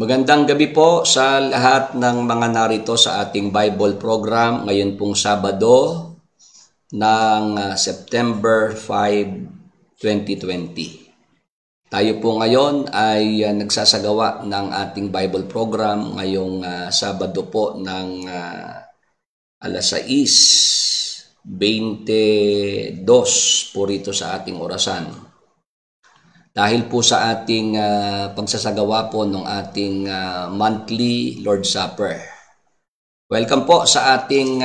Magandang gabi po sa lahat ng mga narito sa ating Bible program ngayon pong Sabado ng September 5, 2020. Tayo po ngayon ay nagsasagawa ng ating Bible program ngayong Sabado po ng alas 6:22 po rito sa ating orasan. Dahil po sa ating pagsasagawa po ng ating monthly Lord's Supper. Welcome po sa ating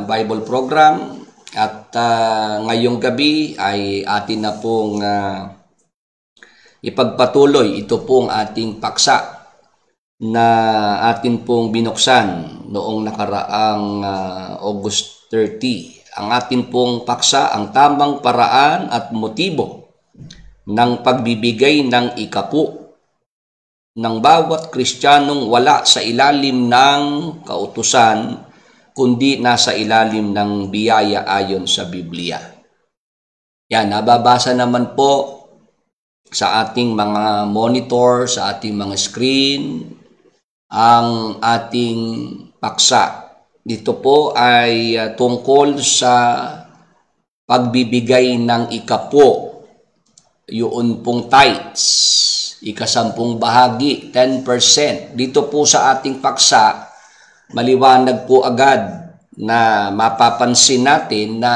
Bible program at ngayong gabi ay atin na pong ipagpatuloy ito pong ating paksa na atin pong binuksan noong nakaraang August 30. Ang atin pong paksa, ang tamang paraan at motibo ng pagbibigay ng ikapu ng bawat Kristiyanong wala sa ilalim ng kautusan kundi nasa ilalim ng biyaya ayon sa Biblia. Yan, nababasa naman po sa ating mga monitor, sa ating mga screen, ang ating paksa. Dito po ay tungkol sa pagbibigay ng ikapu. Yun pong tithes, 10% bahagi, 10%. Dito po sa ating paksa, maliwanag po agad na mapapansin natin na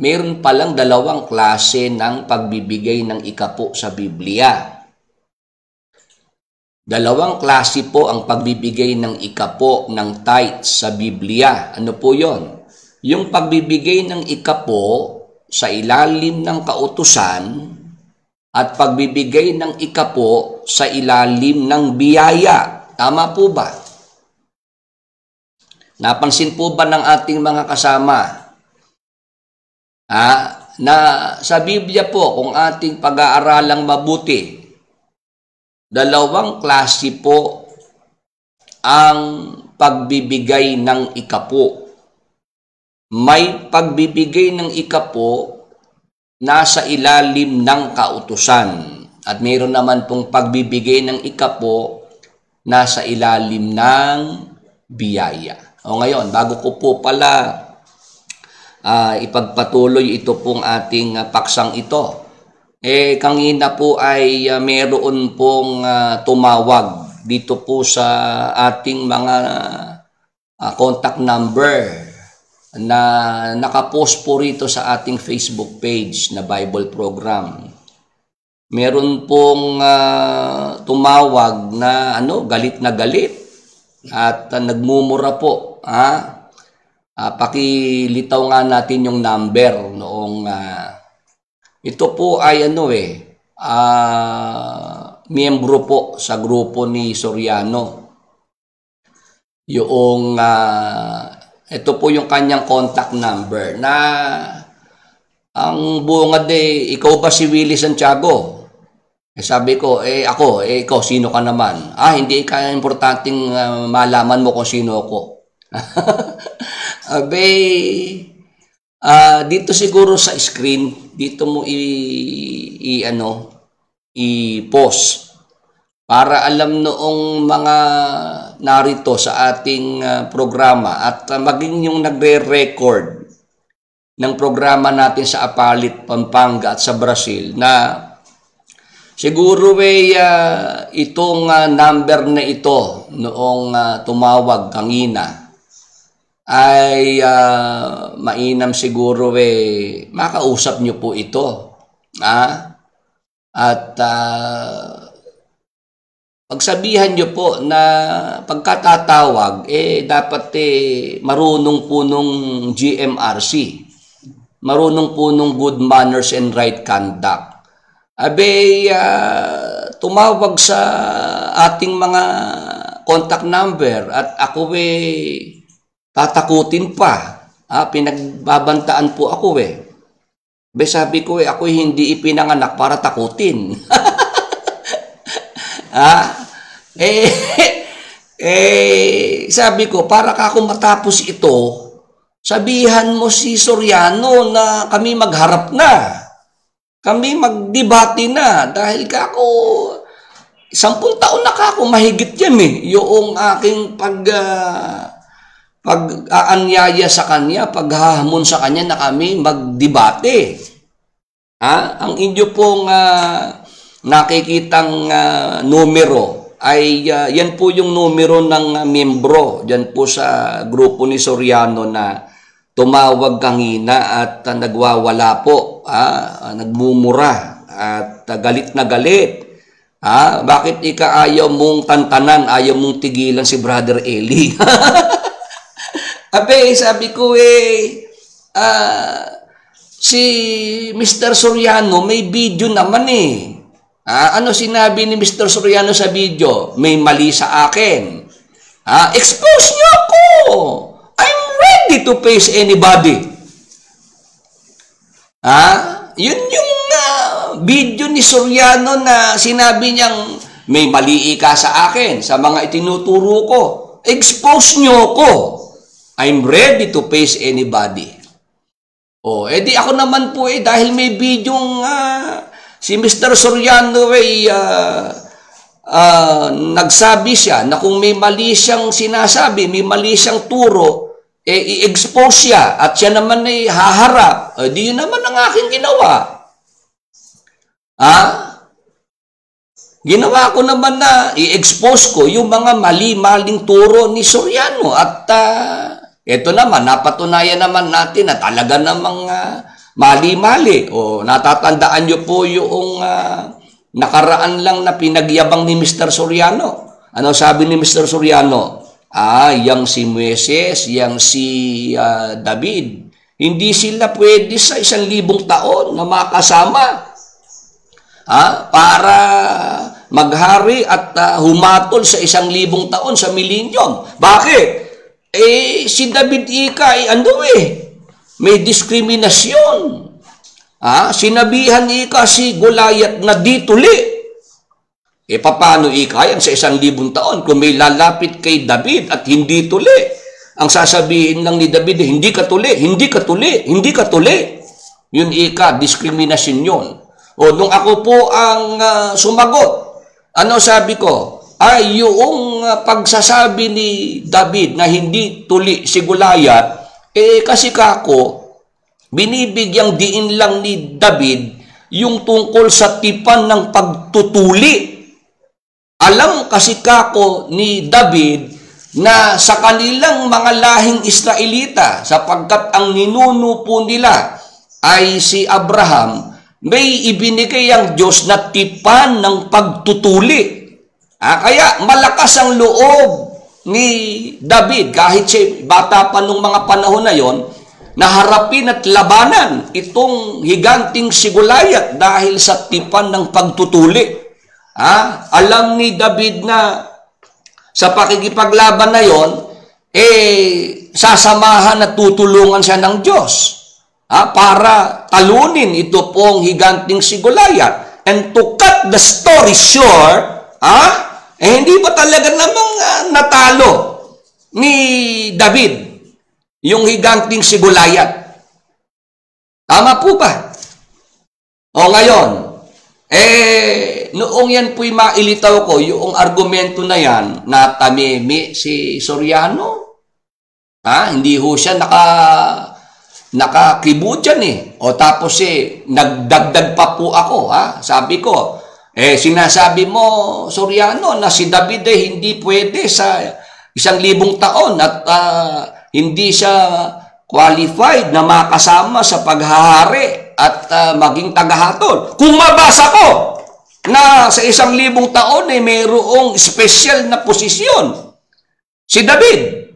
mayroon palang dalawang klase ng pagbibigay ng ikapu sa Biblia. Dalawang klase po ang pagbibigay ng ikapu ng tithes sa Biblia. Ano po yon? Yung pagbibigay ng ikapu sa ilalim ng kautusan at pagbibigay ng ikapu sa ilalim ng biyaya. Tama po ba? Napansin po ba ng ating mga kasama? Na sa Biblia po, kung ating pag-aaralang mabuti, dalawang klase po ang pagbibigay ng ikapu. May pagbibigay ng ikapu nasa ilalim ng kautusan. At mayroon naman pong pagbibigay ng ikapu nasa ilalim ng biyaya. O ngayon, bago ko po pala ipagpatuloy ito pong ating paksang ito, kanina po ay mayroon pong tumawag dito po sa ating mga contact number na nakapost po rito sa ating Facebook page na Bible program. Meron pong tumawag na galit na galit at nagmumura po. Pakilitaw nga natin yung number noong ito po ay miyembro po sa grupo ni Soriano. Yung ito po yung kanyang contact number na ang bungad ikaw ba si Willie Santiago? Sabi ko, ako, ikaw, sino ka naman? Hindi ka importanteng malaman mo kung sino ako. Dito siguro sa screen, dito mo i-post para alam noong mga narito sa ating programa at maging yung nagre-record ng programa natin sa Apalit, Pampanga at sa Brazil na siguro itong number na ito noong tumawag kanina ay mainam siguro makausap nyo po ito. At pagsabihan nyo po na pagkatatawag, dapat marunong po nung GMRC. Marunong po nung good manners and right conduct. Tumawag sa ating mga contact number at ako tatakutin pa. Pinagbabantaan po ako sabi ko ako hindi ipinanganak para takutin. Sabi ko, para ako matapos ito, sabihan mo si Soriano na kami magharap na. Kami magdebate na dahil ako 10 taon na ka ako, mahigit yan yung aking pag-aanyaya sa kanya, paghahamon sa kanya na kami magdebate. Ang inyo pong nakikitang numero ay yan po yung numero ng miyembro dyan po sa grupo ni Soriano na tumawag kanina at nagwawala po, nagmumura at galit na galit. Bakit ayaw mong tantanan, ayaw mong tigilan si Brother Eli? Sabi ko si Mr. Soriano may video naman ano sinabi ni Mr. Soriano sa video? May mali sa akin. Expose niyo ako. I'm ready to face anybody. Yun yung video ni Soriano na sinabi niyang may mali ka sa akin sa mga itinuturo ko. Expose niyo ko. I'm ready to face anybody. Di ako naman po dahil may bidyong si Mr. Soriano nagsabi siya na kung may mali siyang sinasabi, may mali siyang turo, i-expose siya at siya naman ay haharap. Di yun naman ang aking ginawa. Ginawa ko naman na i-expose ko yung mga mali-maling turo ni Soriano at ito naman, napatunayan naman natin na talaga namang mali-mali. Natatandaan nyo po yung nakaraan lang na pinagyabang ni Mr. Soriano. Ano sabi ni Mr. Soriano? Yang si Moises, yang si David, hindi sila pwede sa 1,000 taon na makasama para maghari at humatol sa 1,000 taon sa milenyum. Bakit? Si David Ika may diskriminasyon. Sinabihan Ika si Goliath na di tuli. Paano Ika yan sa 1,000 taon kung may lalapit kay David at hindi tuli? Ang sasabihin lang ni David, hindi ka tuli, hindi ka tuli, hindi ka tuli. Yun Ika, diskriminasyon yun. Nung ako po ang sumagot, ano sabi ko? Yung pagsasabi ni David na hindi tuli si Goliath, kasi kako, binibigyang diin lang ni David yung tungkol sa tipan ng pagtutuli. Alam kasi kako ni David na sa kanilang mga lahing Israelita, sapagkat ang ninuno po nila ay si Abraham, may ibinigay ang Diyos na tipan ng pagtutuli. Kaya malakas ang loob ni David, kahit siya bata pa nung mga panahon na yon, na harapin at labanan itong higanting si Goliath dahil sa tipan ng pagtutuli. Alam ni David na sa pakikipaglaban na yon, sasamahan at tutulungan siya ng Diyos para talunin ito pong higanting si Goliath. And to cut the story short, hindi ba talaga namang natalo ni David yung higanting si Goliath? Tama po ba? Ngayon, noong yan po'y mailitaw ko, yung argumento na yan, na tamimi si Soriano, hindi ho siya nakakibo dyan tapos nagdagdag pa po ako, sabi ko, sinasabi mo, Soriano, na si David hindi pwede sa 1,000 taon at hindi siya qualified na makasama sa paghahari at maging tagahatol. Kung mabasa ko na sa 1,000 taon mayroong special na posisyon si David,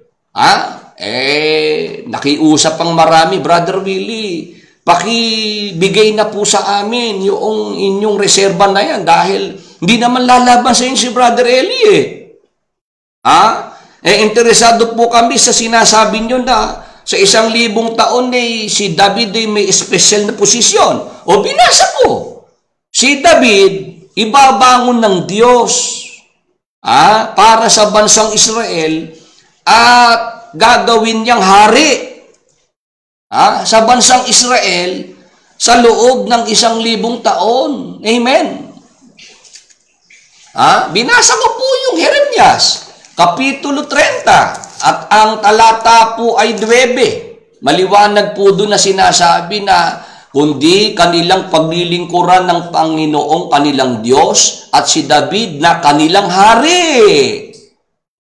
nakiusap ang marami, Brother Willie, pakibigay na po sa amin yung inyong reserba na yan dahil hindi naman lalaban sa inyo si Brother Eli interesado po kami sa sinasabi nyo na sa 1,000 taon si David may special na posisyon. Binasa ko. Si David, ibabangon ng Diyos para sa bansang Israel at gagawin niyang hari sa bansang Israel sa loob ng 1,000 taon. Amen. Binasa ko po yung Jeremias, Kapitulo 30, at ang talata po ay 9. Maliwanag po doon na sinasabi na kundi kanilang paglilingkuran ng Panginoong kanilang Diyos at si David na kanilang hari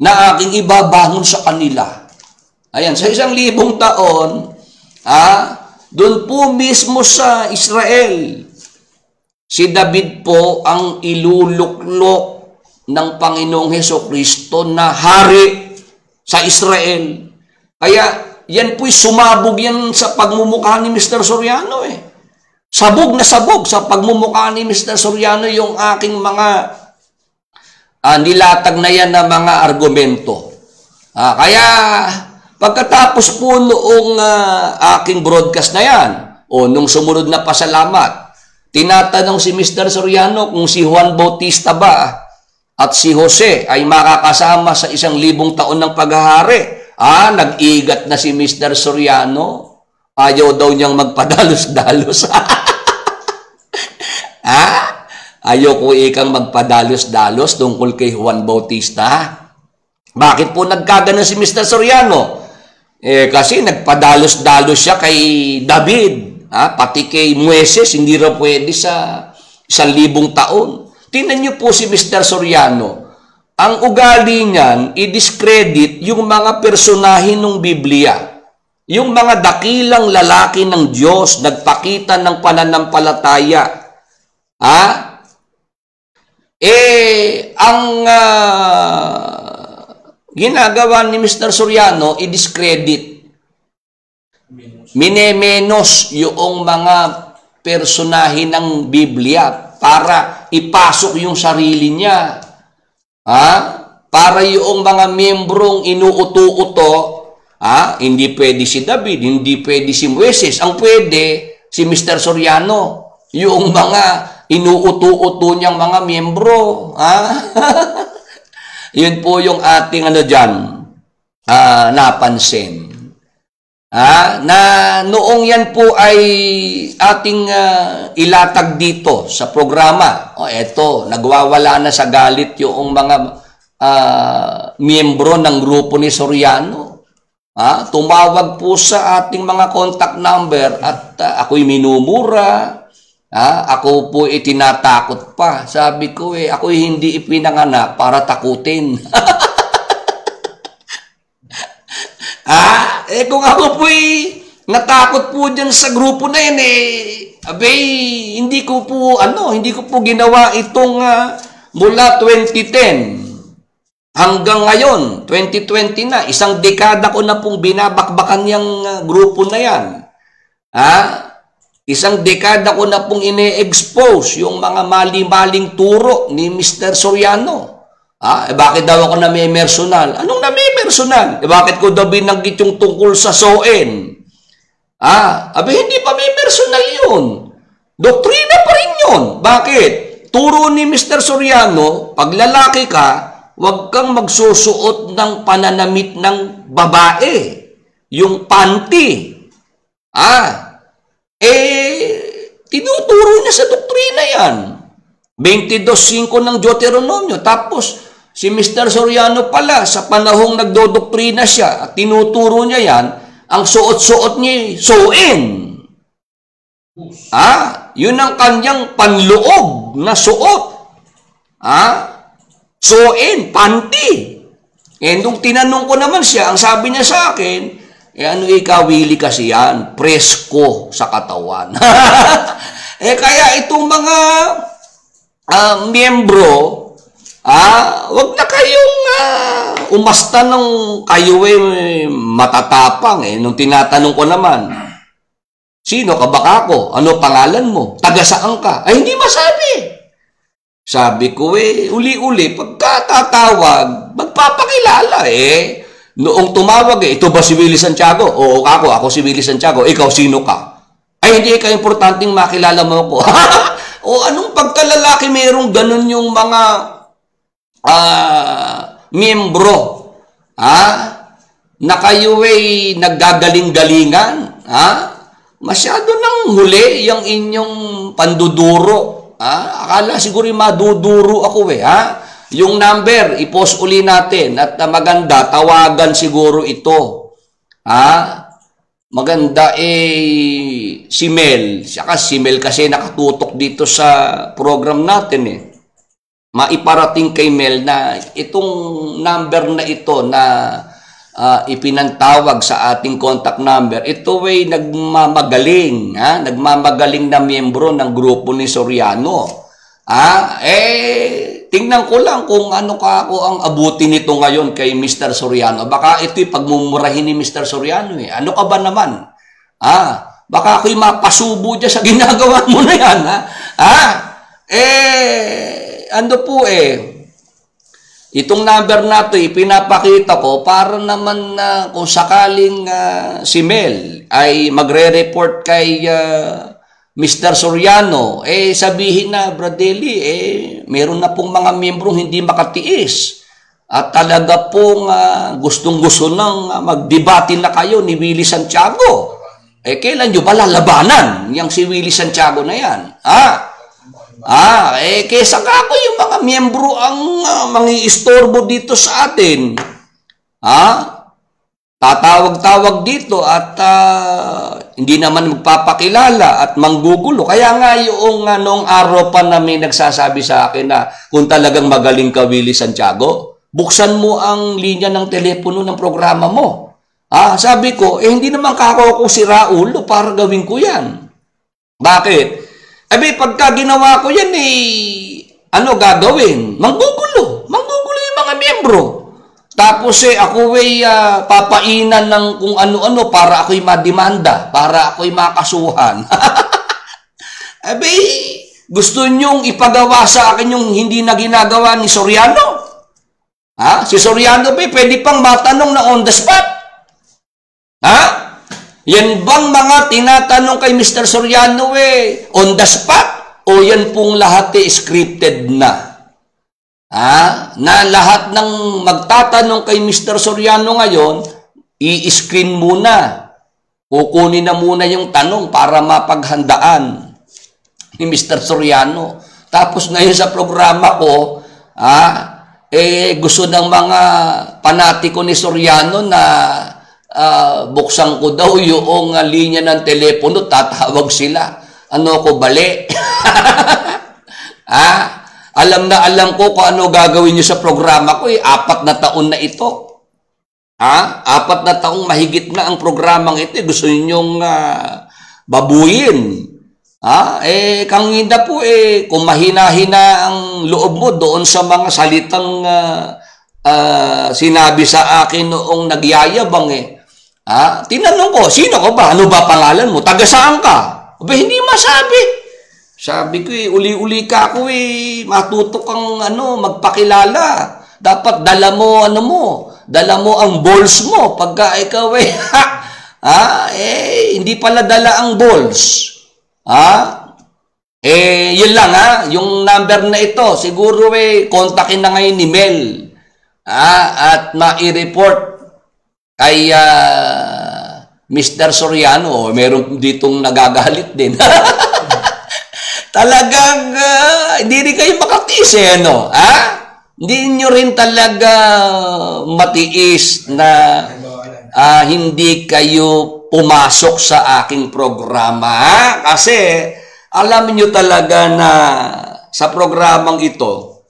na aking ibabangon sa kanila. Ayan, sa 1,000 taon, doon po mismo sa Israel, si David po ang iluluklok ng Panginoong Hesukristo na hari sa Israel. Kaya yan po'y sumabog yan sa pagmumukha ni Mr. Soriano eh. Sabog na sabog sa pagmumukha ni Mr. Soriano yung aking mga nilatag na yan na mga argumento. Kaya pagkatapos po noong aking broadcast na yan, nung sumunod na pasalamat, tinatanong si Mr. Soriano kung si Juan Bautista ba at si Jose ay makakasama sa 1,000 taon ng paghahari. Nag-igat na si Mr. Soriano. Ayaw daw niyang magpadalos-dalos. Ayaw ko ikang magpadalos-dalos tungkol kay Juan Bautista. Bakit po nagkagano si Mr. Soriano? Kasi nagpadalos-dalos siya kay David. Pati kay Moises, hindi raw pwede sa 1,000 taon. Tingnan niyo po si Mr. Soriano. Ang ugali niyan, i-discredit yung mga personahe ng Biblia. Yung mga dakilang lalaki ng Diyos, nagpakita ng pananampalataya. Ang ginagawa ni Mr. Soriano, i-discredit. Minemenos yung mga personahe ng Biblia para ipasok yung sarili niya. Para yung mga membrong inuuto-uto, hindi pwede si David, hindi pwede si Moises. Ang pwede, si Mr. Soriano. Yung mga inuuto-uto niyang mga membro. Yun po yung ating napansin. Na noong yan po ay ating ilatag dito sa programa. Eto, nagwawala na sa galit yung mga miyembro ng grupo ni Soriano. Tumawag po sa ating mga contact number at ako'y minumura. Ako po itinatakot pa. Sabi ko ako'y hindi ipinanganak para takutin. Kung ako po'y natakot po dyan sa grupo na yan, hindi ko po ginawa itong mula 2010 hanggang ngayon, 2020 na, 1 dekada ko na pong binabakbakan yung grupo na yan. 1 dekada ko na pong ine-expose yung mga mali-maling turo ni Mr. Soriano. Bakit daw ako nami-personal? Anong nami-personal? Bakit ko daw binanggit yung tungkol sa SON? Hindi pa may personal yun. Doktrina pa rin yun. Bakit? Turo ni Mr. Soriano, pag lalaki ka, huwag kang magsusuot ng pananamit ng babae. Yung panty. Tinuturo niya sa doktrina yan. 22.5 ng Deuteronomio. Tapos, si Mr. Soriano pala, sa panahong nagdodoktrina siya at tinuturo niya yan, ang suot-suot niya, suin. Yun ang kanyang panloob na suot. Suin, panty. Nung tinanong ko naman siya, ang sabi niya sa akin, ano ikawili kasi yan? Presko sa katawan. Kaya itong mga miyembro, wag na kayong umasta ng kayo matatapang. Nung tinatanong ko naman, sino ka ba ako? Ano pangalan mo? Taga saan ka? Hindi masabi. Sabi ko uli-uli, pagkatatawag, magpapakilala Noong tumawag ito ba si Willie Santiago? Oo, ako si Willie Santiago. Ikaw, sino ka? Hindi ka importanteng makilala mo ako. Anong pagkalalaki mayroong ganun yung mga miyembro? Na kayo naggagaling-galingan? Masyado nang huli yung inyong panduduro. Akala siguro maduduro ako Yung number, i-post uli natin at maganda, tawagan siguro ito. Maganda si Mel. Saka si Mel kasi nakatutok dito sa program natin Maiparating kay Mel na itong number na ito na ipinantawag sa ating contact number, ito ay nagmamagaling, nagmamagaling na miyembro ng grupo ni Soriano. Tingnan ko lang kung ano ka ako ang abuti nito ngayon kay Mr. Soriano. Baka ito'y pagmumurahin ni Mr. Soriano Ano ka ba naman? Baka ako'y mapasubo dyan sa ginagawa mo na yan, itong number na ito, ipinapakita ko para naman kung sakaling si Mel ay magre-report kay Mr. Soriano, sabihin na, Bradley, meron na pong mga miyembrong hindi makatiis. At talaga pong gustong-gusto nang magdebate na kayo ni Willie Santiago. Kailan nyo ba lalabanan yang si Willie Santiago na yan? Kesa kako yung mga miyembro ang mangi-istorbo dito sa atin. Tatawag-tawag dito at hindi naman magpapakilala at manggugulo. Kaya nga yung noong araw pa na may nagsasabi sa akin na kung talagang magaling ka, Willie Santiago, buksan mo ang linya ng telepono ng programa mo. Sabi ko, hindi naman kako si Raul para gawin ko yan. Bakit? Pagka ginawa ko yan, ano gagawin? Manggugulo yung mga miyembro. Tapos ako papainan ng kung ano-ano para ako'y mademanda, para ako'y makasuhan. Gusto nyong ipagawa sa akin yung hindi na ginagawa ni Soriano? Si Soriano pwede pang matanong na on the spot. Yan bang mga tinatanong kay Mr. Soriano on the spot? O yan pong lahat scripted na? Na lahat ng magtatanong kay Mr. Soriano ngayon, i-screen muna. Kukunin na muna yung tanong para mapaghandaan ni Mr. Soriano. Tapos ngayon sa programa ko, gusto ng mga panatiko ni Soriano na buksan ko daw yung linya ng telepono, tatawag sila. Ano ko, bali? Alam na alam ko kung ano gagawin nyo sa programa ko. 4 na taon na ito. 4 na taong mahigit na ang programang ito. Gusto ninyong babuyin. Kangida po kung mahina-hina ang loob mo doon sa mga salitang sinabi sa akin noong nagyayabang tinanong ko, sino ka ba? Ano ba pangalan mo? Taga saan ka? Hindi masabi. Sabi ko uli-uli ka ako matuto kang magpakilala. Dapat dala mo dala mo ang balls mo pagka ikaw hindi pala dala ang balls. Yun lang yung number na ito, siguro kontakin na ngayon ni Mel. At mai-report kay Mr. Soriano. Meron ditong nagagalit din. Talagang hindi rin kayo makatiis Hindi nyo rin talaga matiis na hindi kayo pumasok sa aking programa. Kasi alam nyo talaga na sa programang ito,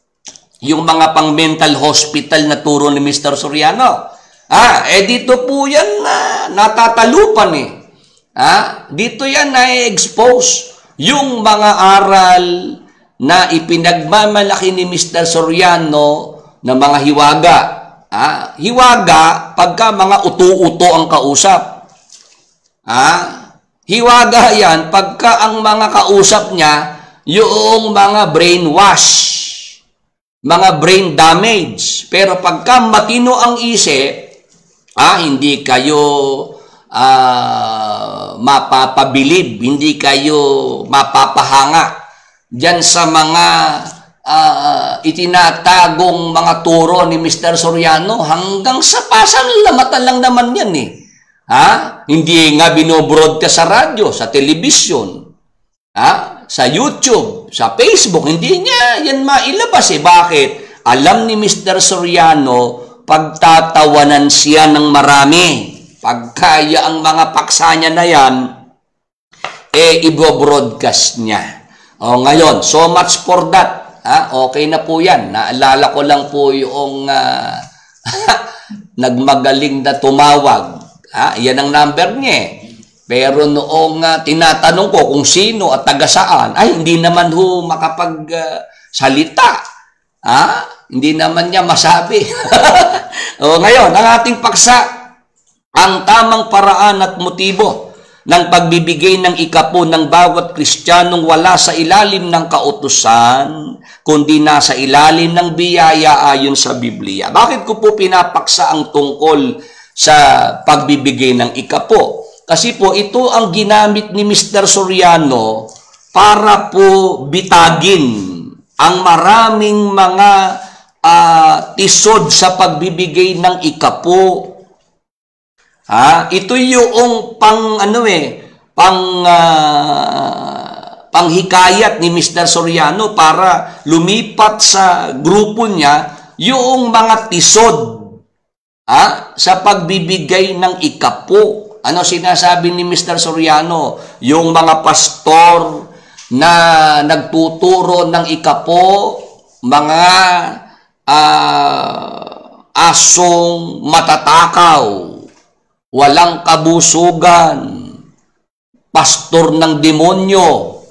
yung mga pang mental hospital na turo ni Mr. Soriano, dito po yan natatalupan dito yan na-expose yung mga aral na ipinagmamalaki ni Mr. Soriano na mga hiwaga. Hiwaga pagka mga uto-uto ang kausap. Hiwaga yan pagka ang mga kausap niya yung mga brainwash, mga brain damage. Pero pagka matino ang isip, hindi kayo mapapabilib, hindi kayo mapapahanga diyan sa mga itinatagong mga turo ni Mr. Soriano. Hanggang sa pasalamatan lang naman yan Hindi nga binobroadcast sa radyo, sa television, sa YouTube, sa Facebook, hindi niya yan mailabas Bakit? alam ni Mr. Soriano, pagtatawanan siya ng marami. Pagkaya ang mga paksa niya na yan, i-broadcast niya. Ngayon, so much for that. Okay na po yan. Naalala ko lang po yung nagmagaling na tumawag. Yan ang number niya. Pero noong tinatanong ko kung sino at taga saan, ay hindi naman ho makapagsalita. Hindi naman niya masabi. Ngayon, ang ating paksa, ang tamang paraan at motibo ng pagbibigay ng ikapo ng bawat Kristiyanong wala sa ilalim ng kautusan, kundi nasa ilalim ng biyaya ayon sa Biblia. Bakit ko po pinapaksa ang tungkol sa pagbibigay ng ikapo? Kasi po ito ang ginamit ni Mr. Soriano para po bitagin ang maraming mga tisod sa pagbibigay ng ikapo. Ito yung panghikayat ni Mr. Soriano para lumipat sa grupo niya yung mga tisod sa pagbibigay ng ikapo. Ano sinasabi ni Mr. Soriano? Yung mga pastor na nagtuturo ng ikapo, mga asong matatakaw, walang kabusugan, pastor ng demonyo.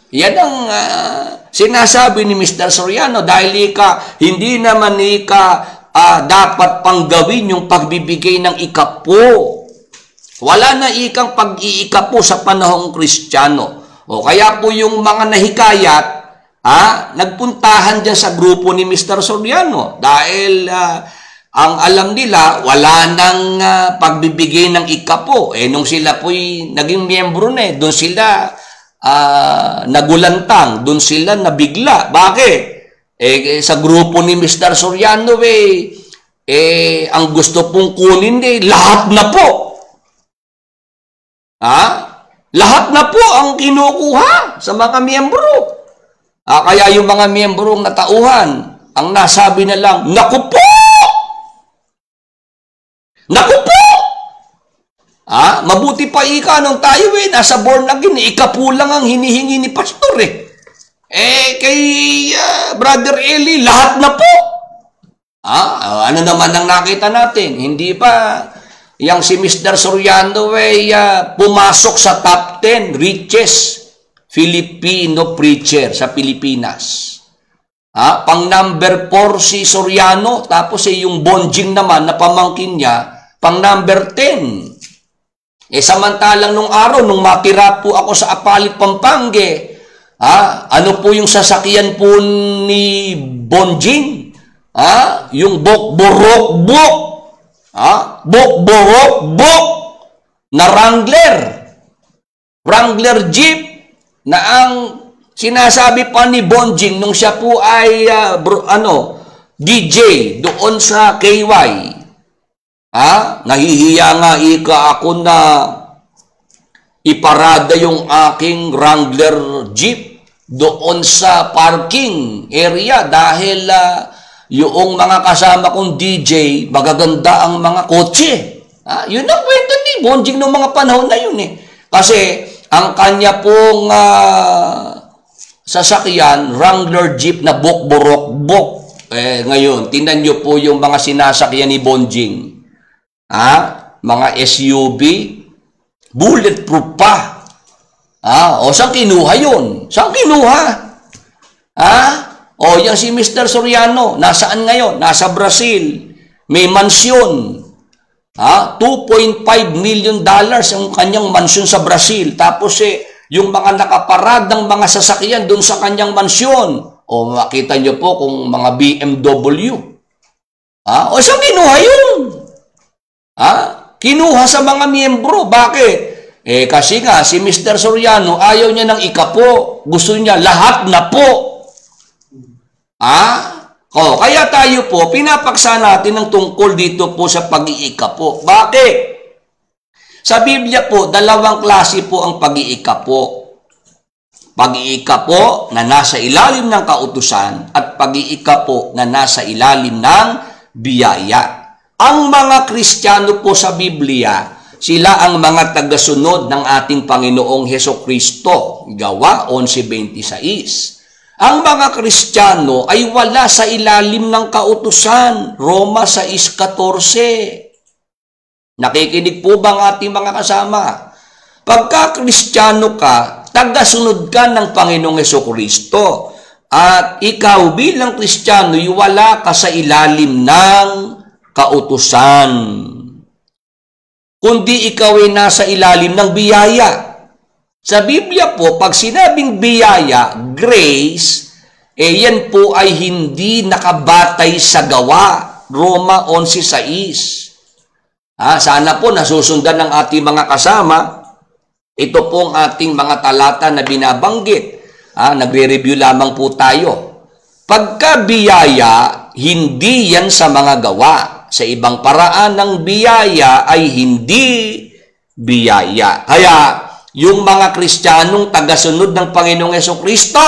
Yan ang sinasabi ni Mr. Soriano dahil hindi naman dapat panggawin yung pagbibigay ng ikapo. Wala na ikang pag-iikapo sa panahong Kristiyano. Kaya po yung mga nahikayat, nagpuntahan dyan sa grupo ni Mr. Soriano dahil ang alam nila, wala nang pagbibigay ng ikapo. Nung sila po'y naging miyembro na doon sila nagulantang, doon sila nabigla. Bakit? Sa grupo ni Mr. Soriano, ang gusto pong kunin, lahat na po. Lahat na po ang kinukuha sa mga miyembro. Kaya yung mga miyembrong natauhan, ang nasabi na lang, naku po! Naku po! Mabuti pa nung tayo nasa born again, ikapo lang ang hinihingi ni pastor kay Brother Eli, lahat na po. Ano naman ang nakita natin? Hindi pa yang si Mr. Soriano pumasok sa top 10 richest Filipino preacher sa Pilipinas. Pang number 4 si Soriano, tapos yung Bonjing naman na pamangkin niya, pang number 10. Samantalang nung araw, nung matira po ako sa Apalit, Pampanga, ano po yung sasakyan po ni Bonjing? Yung bok-borok-bok. Bok-borok-bok na Wrangler Jeep na ang sinasabi pa ni Bonjing nung siya po ay DJ doon sa KY. Nahihiya nga ako na iparada yung aking Wrangler Jeep doon sa parking area dahil yung mga kasama kong DJ, magaganda ang mga kotse. Yun ang kwento ni Bonjing noong mga panahon na yun Kasi ang kanya pong sasakyan, Wrangler Jeep na bok-borok-bok. Ngayon, tingnan nyo po yung mga sinasakyan ni Bonjing. Mga SUV, bulletproof pa. Saan kinuha yun? Saan kinuha? Yang si Mr. Soriano, nasaan ngayon? Nasa Brazil. May mansyon. $2.5 million ang kanyang mansyon sa Brazil. Tapos yung mga nakaparadang mga sasakyan doon sa kanyang mansyon. Makita nyo po kung mga BMW. Saan kinuha yun? Kinuha sa mga miyembro. Bakit? Kasi nga, si Mr. Soriano, ayaw niya ng ikapo. Gusto niya lahat na po. Kaya tayo po, pinapaksa natin ng tungkol dito po sa pag-iikapo. Bakit? Sa Biblia po, dalawang klase po ang pag-iikapo. Pag-iika po na nasa ilalim ng kautusan at pag-iika po na nasa ilalim ng biyaya. Ang mga Kristiyano po sa Biblia, sila ang mga tagasunod ng ating Panginoong Hesukristo. Gawa 11:26. Ang mga Kristiyano ay wala sa ilalim ng kautusan. Roma 6:14. Nakikinig po ba ang ating mga kasama? Pagka Kristiyano ka, tagasunod ka ng Panginoong Hesukristo. At ikaw bilang Kristiyano, wala ka sa ilalim ng kautusan, kundi ikaw ay nasa ilalim ng biyaya. Sa Biblia po, pag sinabing biyaya, grace, yan po ay hindi nakabatay sa gawa. Roma 11:6. Sana po nasusundan ng ating mga kasama. Ito po ang ating mga talata na binabanggit. Nagre-review lamang po tayo. Pagka biyaya, hindi yan sa mga gawa. Sa ibang paraan ng biyaya ay hindi biyaya. Kaya, yung mga Kristiyanong tagasunod ng Panginoong Hesukristo,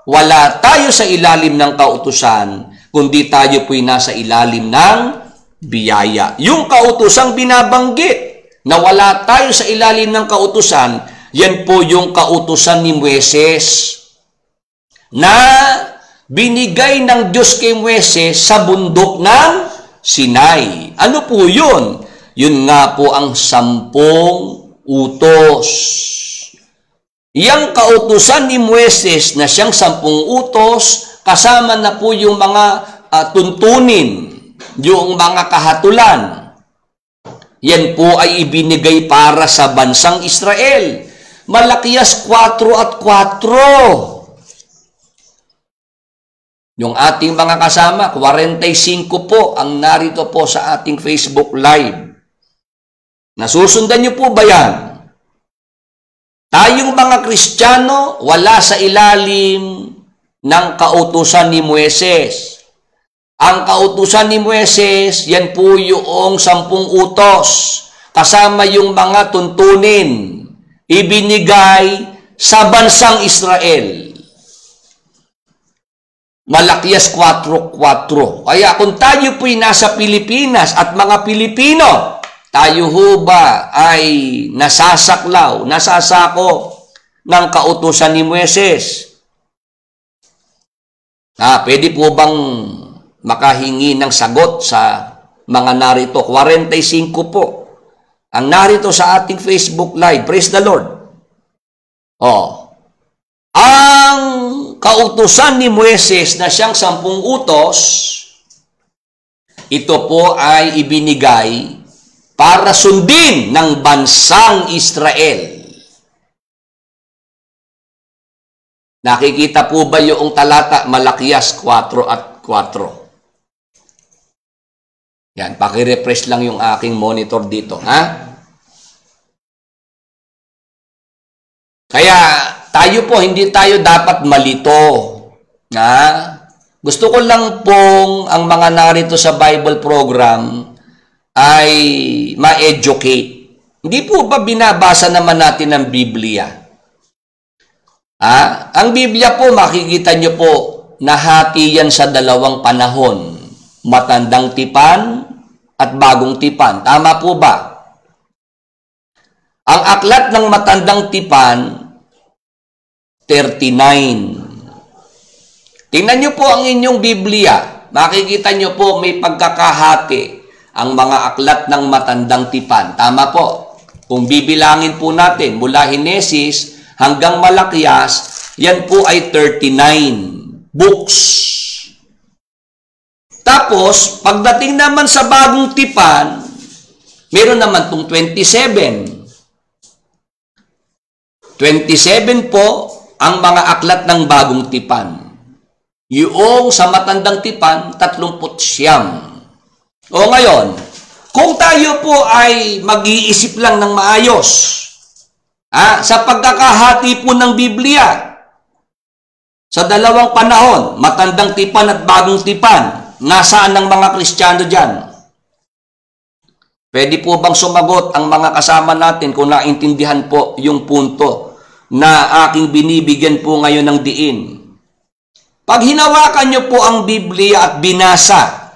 wala tayo sa ilalim ng kautusan, kundi tayo po'y nasa ilalim ng biyaya. Yung kautusang binabanggit na wala tayo sa ilalim ng kautusan, yan po yung kautusan ni Moises na binigay ng Diyos kay Moises sa bundok ng Sinai. Ano po yun? Yun nga po ang 10 utos. Yang kautusan ni Moises na siyang 10 utos, kasama na po yung mga tuntunin, yung mga kahatulan. Yan po ay ibinigay para sa bansang Israel. Malakias 4:4. Yung ating mga kasama, 45 po ang narito po sa ating Facebook Live. Nasusundan niyo po ba yan? Tayong mga Kristiyano, wala sa ilalim ng kautusan ni Moises. Ang kautusan ni Moises, yan po yung 10 utos. Kasama yung mga tuntunin. Ibinigay sa bansang Israel. Malakias 4:4. Kaya kung tayo po'y nasa Pilipinas at mga Pilipino, tayo ho ba ay nasasaklaw, nasasako ng kautusan ni Moises? Pwede po bang makahingi ng sagot sa mga narito? 45 po ang narito sa ating Facebook Live. Praise the Lord. Ang kautusan ni Moises na siyang 10 utos, ito po ay ibinigay para sundin ng bansang Israel. Nakikita po ba yung talata Malakias 4:4? Yan, paki-refresh lang yung aking monitor dito, Kaya tayo po, hindi tayo dapat malito. Gusto ko lang pong ang mga narito sa Bible program ay ma-educate. Hindi po ba binabasa naman natin ang Biblia? Ang Biblia po, makikita nyo po, nahati yan sa 2 panahon. Matandang tipan at bagong tipan. Tama po ba? Ang aklat ng matandang tipan, 39. Tingnan nyo po ang inyong Biblia. Makikita nyo po may pagkakahati ang mga aklat ng matandang tipan. Tama po. Kung bibilangin po natin mula Henesis hanggang Malakias, yan po ay 39 books. Tapos, pagdating naman sa bagong tipan, meron naman pong 27. 27 po ang mga aklat ng bagong tipan. Yung sa matandang tipan, 39. Ngayon, kung tayo po ay mag-iisip lang ng maayos, sa pagkakahati po ng Biblia, sa 2 panahon, matandang tipan at bagong tipan, nasaan ang mga Kristiyano dyan? Pwede po bang sumagot ang mga kasama natin kung naintindihan po yung punto na aking binibigyan po ngayon ng diin. Pag hinawakan nyo po ang Biblia at binasa,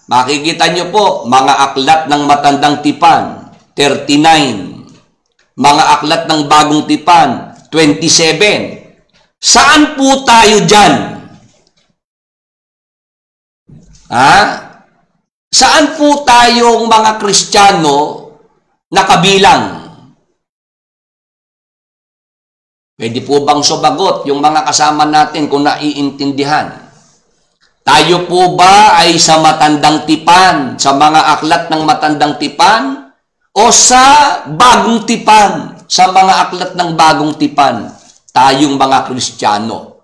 makikita nyo po, mga aklat ng Matandang Tipan, 39. Mga aklat ng Bagong Tipan, 27. Saan po tayo dyan? Saan po tayong mga Kristiyano nakabilang? Pwede po bang sumagot yung mga kasama natin kung naiintindihan? Tayo po ba ay sa Matandang Tipan, sa mga aklat ng Matandang Tipan, o sa Bagong Tipan, sa mga aklat ng Bagong Tipan, tayong mga Kristiyano?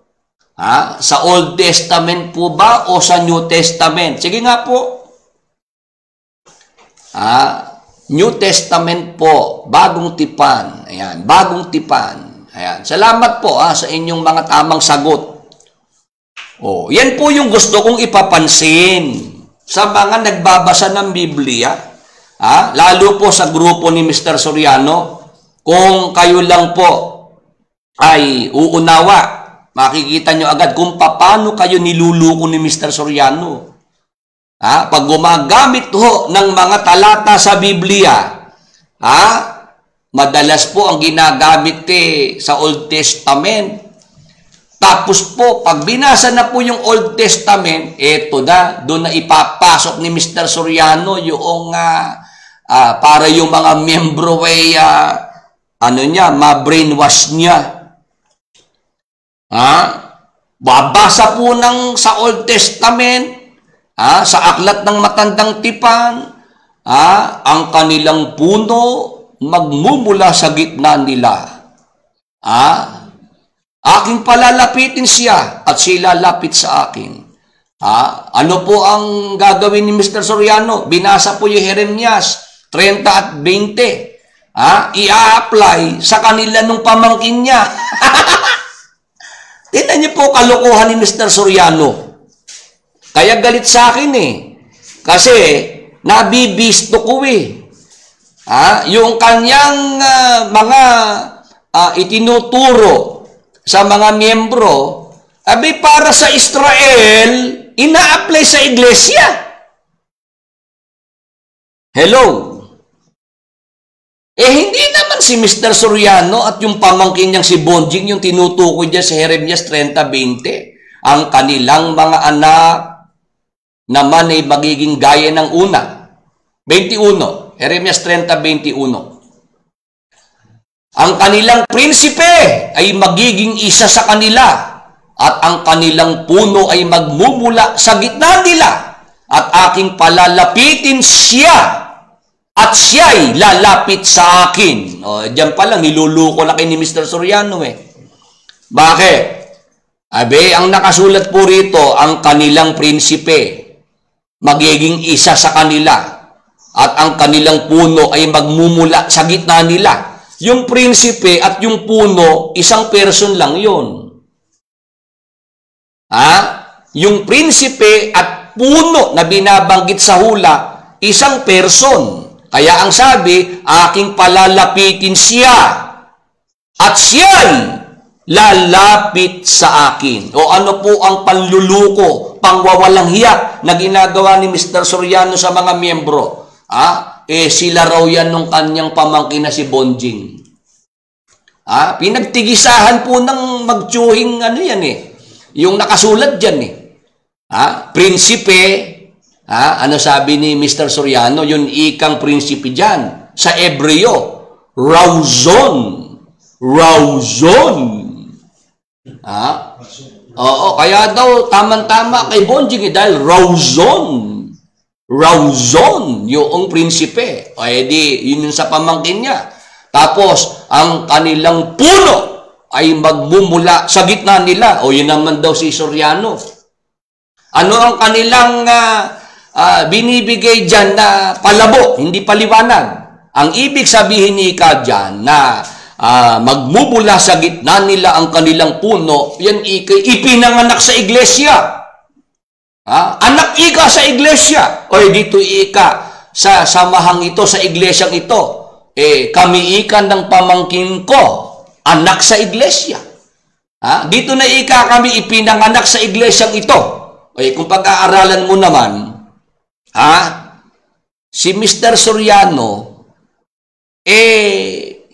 Sa Old Testament po ba o sa New Testament? Sige nga po. New Testament po, Bagong Tipan. Ayan, Bagong Tipan. Ayan. Salamat po sa inyong mga tamang sagot. Yan po yung gusto kong ipapansin sa mga nagbabasa ng Biblia. Lalo po sa grupo ni Mr. Soriano. Kung kayo lang po ay uunawa, makikita nyo agad kung paano kayo niluluko ni Mr. Soriano. Pag gumagamit ho ng mga talata sa Biblia, madalas po ang ginagamit sa Old Testament. Tapos po, pag binasa na po yung Old Testament, eto na, doon na ipapasok ni Mr. Soriano yung para yung mga miyembro ay ma-brainwash niya. Babasa po sa Old Testament, sa aklat ng Matandang Tipan, ang kanilang puno magmumula sa gitna nila. Aking palalapitin siya at siya lalapit sa akin. Ano po ang gagawin ni Mr. Soriano? Binasa po yung Jeremias 30 at 20. I-apply sa kanila nung pamangkin niya. Tingnan niyo po kalokohan ni Mr. Soriano. Kaya galit sa akin Kasi nabibisto ko yung kanyang mga itinuturo sa mga miyembro, para sa Israel, ina-apply sa iglesia. Hello? Hindi naman si Mr. Soriano at yung pamangkin niyang si Bonjing yung tinutukoy niya sa Jeremias 30:20. Ang kanilang mga anak naman ay magiging gaya ng una. 21. Jeremias 30:21. Ang kanilang prinsipe ay magiging isa sa kanila at ang kanilang puno ay magmumula sa gitna nila at aking palalapitin siya at siya'y lalapit sa akin. Diyan pa lang, niluluko na kayo ni Mr. Soriano Bakit? Ang nakasulat po rito, ang kanilang prinsipe magiging isa sa kanila at ang kanilang puno ay magmumula sa gitna nila. Yung prinsipe at yung puno, isang person lang yun. Yung prinsipe at puno na binabanggit sa hula, isang person. Kaya ang sabi, aking palalapitin siya at siya'y lalapit sa akin. O ano po ang panluluko, pangwawalang hiya na ginagawa ni Mr. Soriano sa mga miyembro? Sila raw yan nung kanyang pamangkin na si Bonjing. Pinagtigisahan po ng magtsuhing yung nakasulat dyan Prinsipe, ano sabi ni Mr. Soriano, yung ikang prinsipe dyan, sa Ebreo, rauzon. Rauzon. Oo, kaya daw, tama-tama kay Bonjing dahil rauzon. Rauzon, yung prinsipe. Yun yung sa pamangkin niya. Tapos, ang kanilang puno ay magmumula sa gitna nila. Yun naman daw si Soriano. Ano ang kanilang binibigay dyan na palabo, hindi paliwanag? Ang ibig sabihin ni Ika dyan na magmumula sa gitna nila ang kanilang puno, yan ipinanganak sa iglesia. Anak ika sa iglesia. Dito ika sa samahang ito, sa iglesyang ito. Kami ika ng pamangkin ko. anak sa iglesia. Dito na kami ipinanganak sa iglesyang ito. Okay, kung pag-aaralan mo naman, si Mr. Soriano,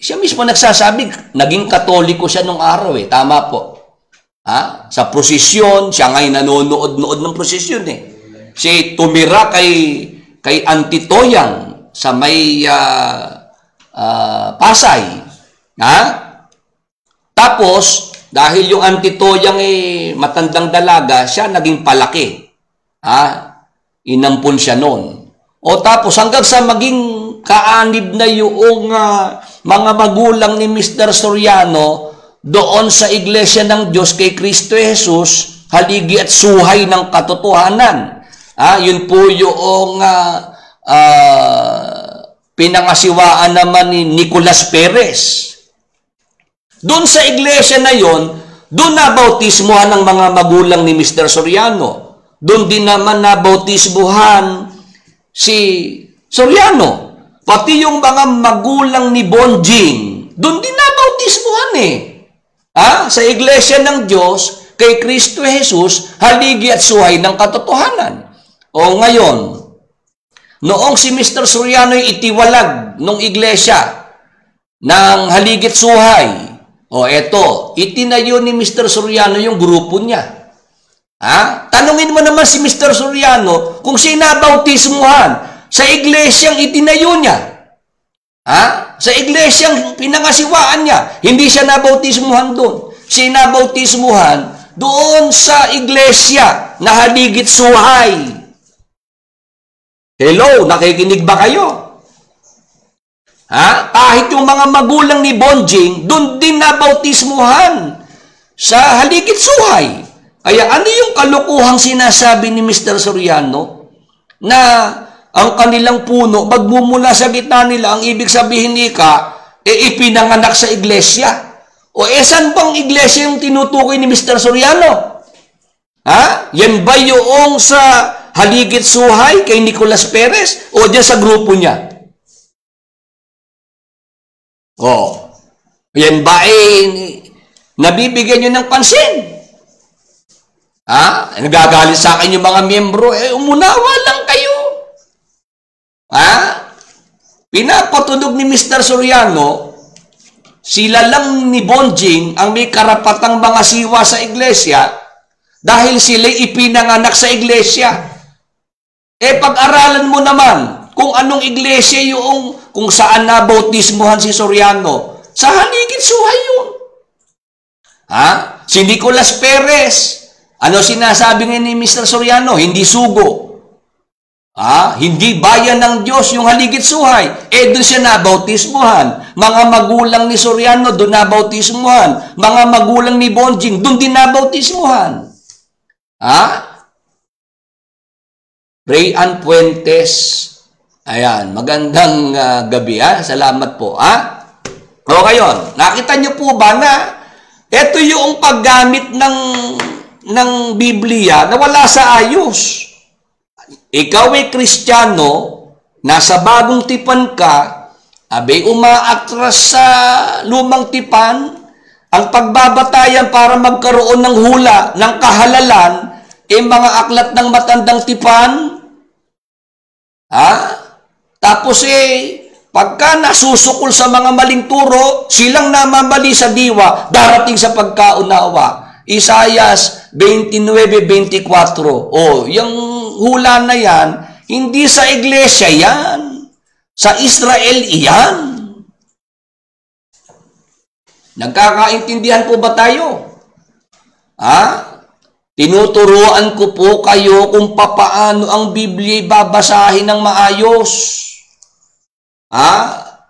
siya mismo nagsasabi, naging Katoliko siya nung araw tama po. Sa prosesyon, siya ngay nanonood-nood ng prosesyon Siya tumira kay Antitoyang sa may Pasay. Tapos, dahil yung Antitoyang matandang dalaga, siya naging palaki. Inampun siya noon. Tapos hanggang sa maging kaanib na yung mga magulang ni Mr. Soriano doon sa Iglesia ng Diyos kay Kristo Jesus, haligi at suhay ng katotohanan. Yun po yung pinangasiwaan naman ni Nicolas Perez. Doon sa iglesia na yon, doon nabautismuhan ng mga magulang ni Mr. Soriano. Doon din naman nabautismuhan si Soriano. Pati yung mga magulang ni Bonjing, doon din nabautismuhan sa iglesia ng Diyos, kay Kristo Jesus, haligi at suhay ng katotohanan. Ngayon, noong si Mr. Soriano itiwalag ng iglesia ng haligit suhay, eto, itinayo ni Mr. Soriano yung grupo niya. Tanungin mo naman si Mr. Soriano kung sinabautismuhan sa iglesyang itinayo niya. Sa iglesyang pinangasiwaan niya, hindi siya nabautismuhan doon. Sinabautismuhan doon sa iglesia na haligit suhay. Hello, nakikinig ba kayo? Kahit yung mga magulang ni Bonjing, doon din nabautismuhan sa haligit suhay. Kaya ano yung kalukuhang sinasabi ni Mr. Soriano na ang kanilang puno, magmumula sa gitna nila, ang ibig sabihin ipinanganak sa iglesia? Saan bang iglesia yung tinutukoy ni Mr. Soriano? Yan ba yung sa haligit suhay kay Nicolas Perez o dyan sa grupo niya? Yan ba nabibigyan nyo ng pansin? Nagagalit sa akin yung mga miyembro, umunawa lang kayo. Pinapatunog ni Mr. Soriano, sila lang ni Bonjing ang may karapatang mga siwa sa iglesia dahil sila ipinanganak sa iglesia. Pag-aralan mo naman kung anong iglesia yung kung saan nabautismuhan si Soriano. Sa haligit suhay yun. Si Nicolas Perez, ano sinasabi ni Mr. Soriano? Hindi sugo. Hindi bayan ng Diyos yung haligit suhay. Doon siya nabautismuhan. Mga magulang ni Soriano, doon nabautismuhan. Mga magulang ni Bonjing, doon din nabautismuhan. Ray Ann Puentes, ayan, magandang gabi salamat po ngayon, nakita niyo po ba na ito yung paggamit ng Biblia na wala sa ayos. Ikaw ay Kristiyano, nasa bagong tipan ka, umaatras sa lumang tipan, ang pagbabatayan para magkaroon ng hula, ng kahalalan, mga aklat ng matandang tipan. Tapos pagka nasusukol sa mga maling turo, silang namamali sa diwa, darating sa pagkaunawa. Isaias 29:24. Yung hula na yan, hindi sa iglesia yan. Sa Israel iyan. Nagkakaintindihan po ba tayo? Tinuturuan ko po kayo kung papaano ang Biblia babasahin ng maayos.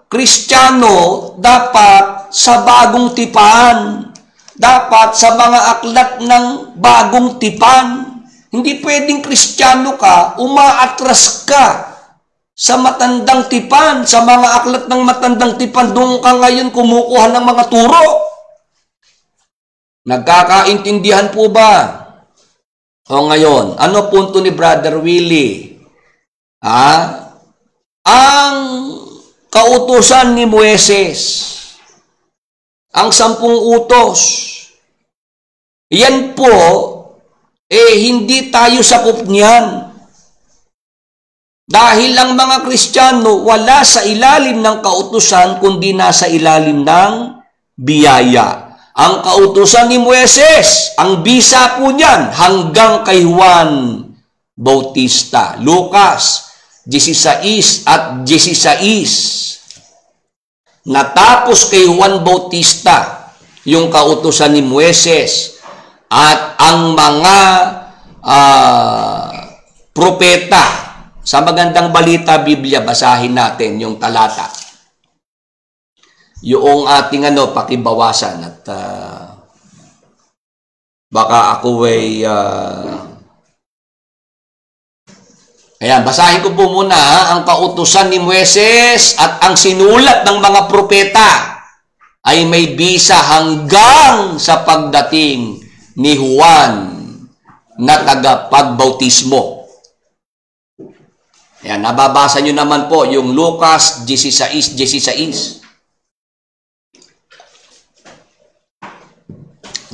Kristiyano dapat sa bagong tipan. Dapat sa mga aklat ng bagong tipan. Hindi pwedeng Kristiyano ka, umaatras ka sa matandang tipan, sa mga aklat ng matandang tipan. Doon ka ngayon kumukuha ng mga turo. Nagkakaintindihan po ba? Ngayon, ano punto ni Brother Willie? Ang kautusan ni Moises ang 10 utos. Yan po, hindi tayo sakop niyan. Dahil ang mga Kristiyano wala sa ilalim ng kautusan kundi nasa ilalim ng biyaya. Ang kautusan ni Moises, ang bisa po niyan hanggang kay Juan Bautista. Lucas 16 at 16. Natapos kay Juan Bautista yung kautusan ni Moises at ang mga propeta. Sa Magandang Balita Biblia, basahin natin yung talata. Yung ating pakibawasan at baka ako ay ayan, basahin ko po muna ang kautusan ni Moises at ang sinulat ng mga propeta ay may bisa hanggang sa pagdating ni Juan na tagapagbautismo. Ayan, nababasa nyo naman po yung Lucas 16:16.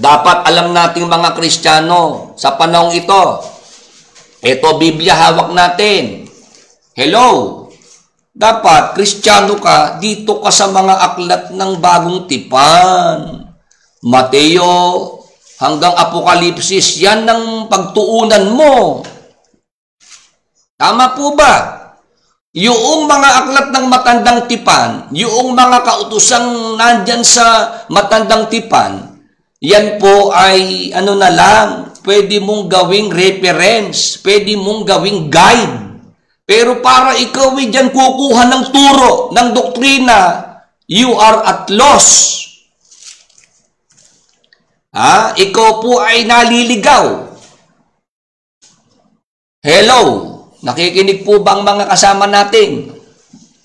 Dapat alam nating mga Kristiyano sa panahong ito, Biblia hawak natin. Hello! Dapat, Kristiyano ka, dito ka sa mga aklat ng Bagong Tipan. Mateo hanggang Apokalipsis, yan ang pagtuunan mo. Tama po ba? Yung mga aklat ng Matandang Tipan, yung mga kautosang nandyan sa Matandang Tipan, yan po ay na lang, pwede mong gawing reference, pwede mong gawing guide. Pero para ikaw ay dyan kukuha ng turo, ng doktrina, you are at loss. Ikaw po ay naliligaw. Hello? Nakikinig po ba ang mga kasama natin?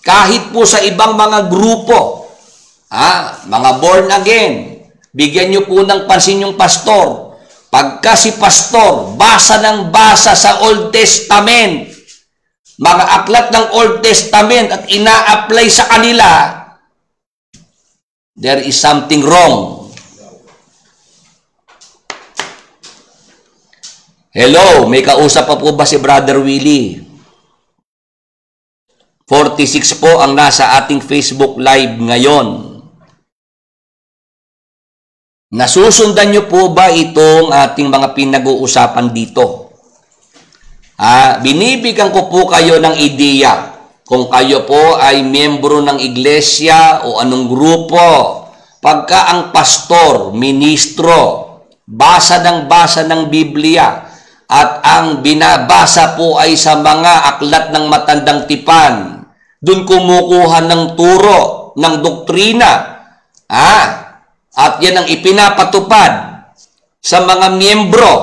Kahit po sa ibang mga grupo, mga born again, bigyan nyo po ng pansin yung pastor. Pagka si pastor, basa ng basa sa Old Testament, mga aklat ng Old Testament at ina-apply sa kanila, there is something wrong. Hello, may kausap pa po ba si Brother Willie? 46 po ang nasa ating Facebook Live ngayon. Nasusundan nyo po ba itong ating mga pinag-uusapan dito? Binibigyan ko po kayo ng ideya. Kung kayo po ay miyembro ng iglesia o anong grupo, pagka ang pastor, ministro, basa ng Biblia, at ang binabasa po ay sa mga aklat ng Matandang Tipan, dun kumukuha ng turo, ng doktrina, at yan ang ipinapatupad sa mga miyembro.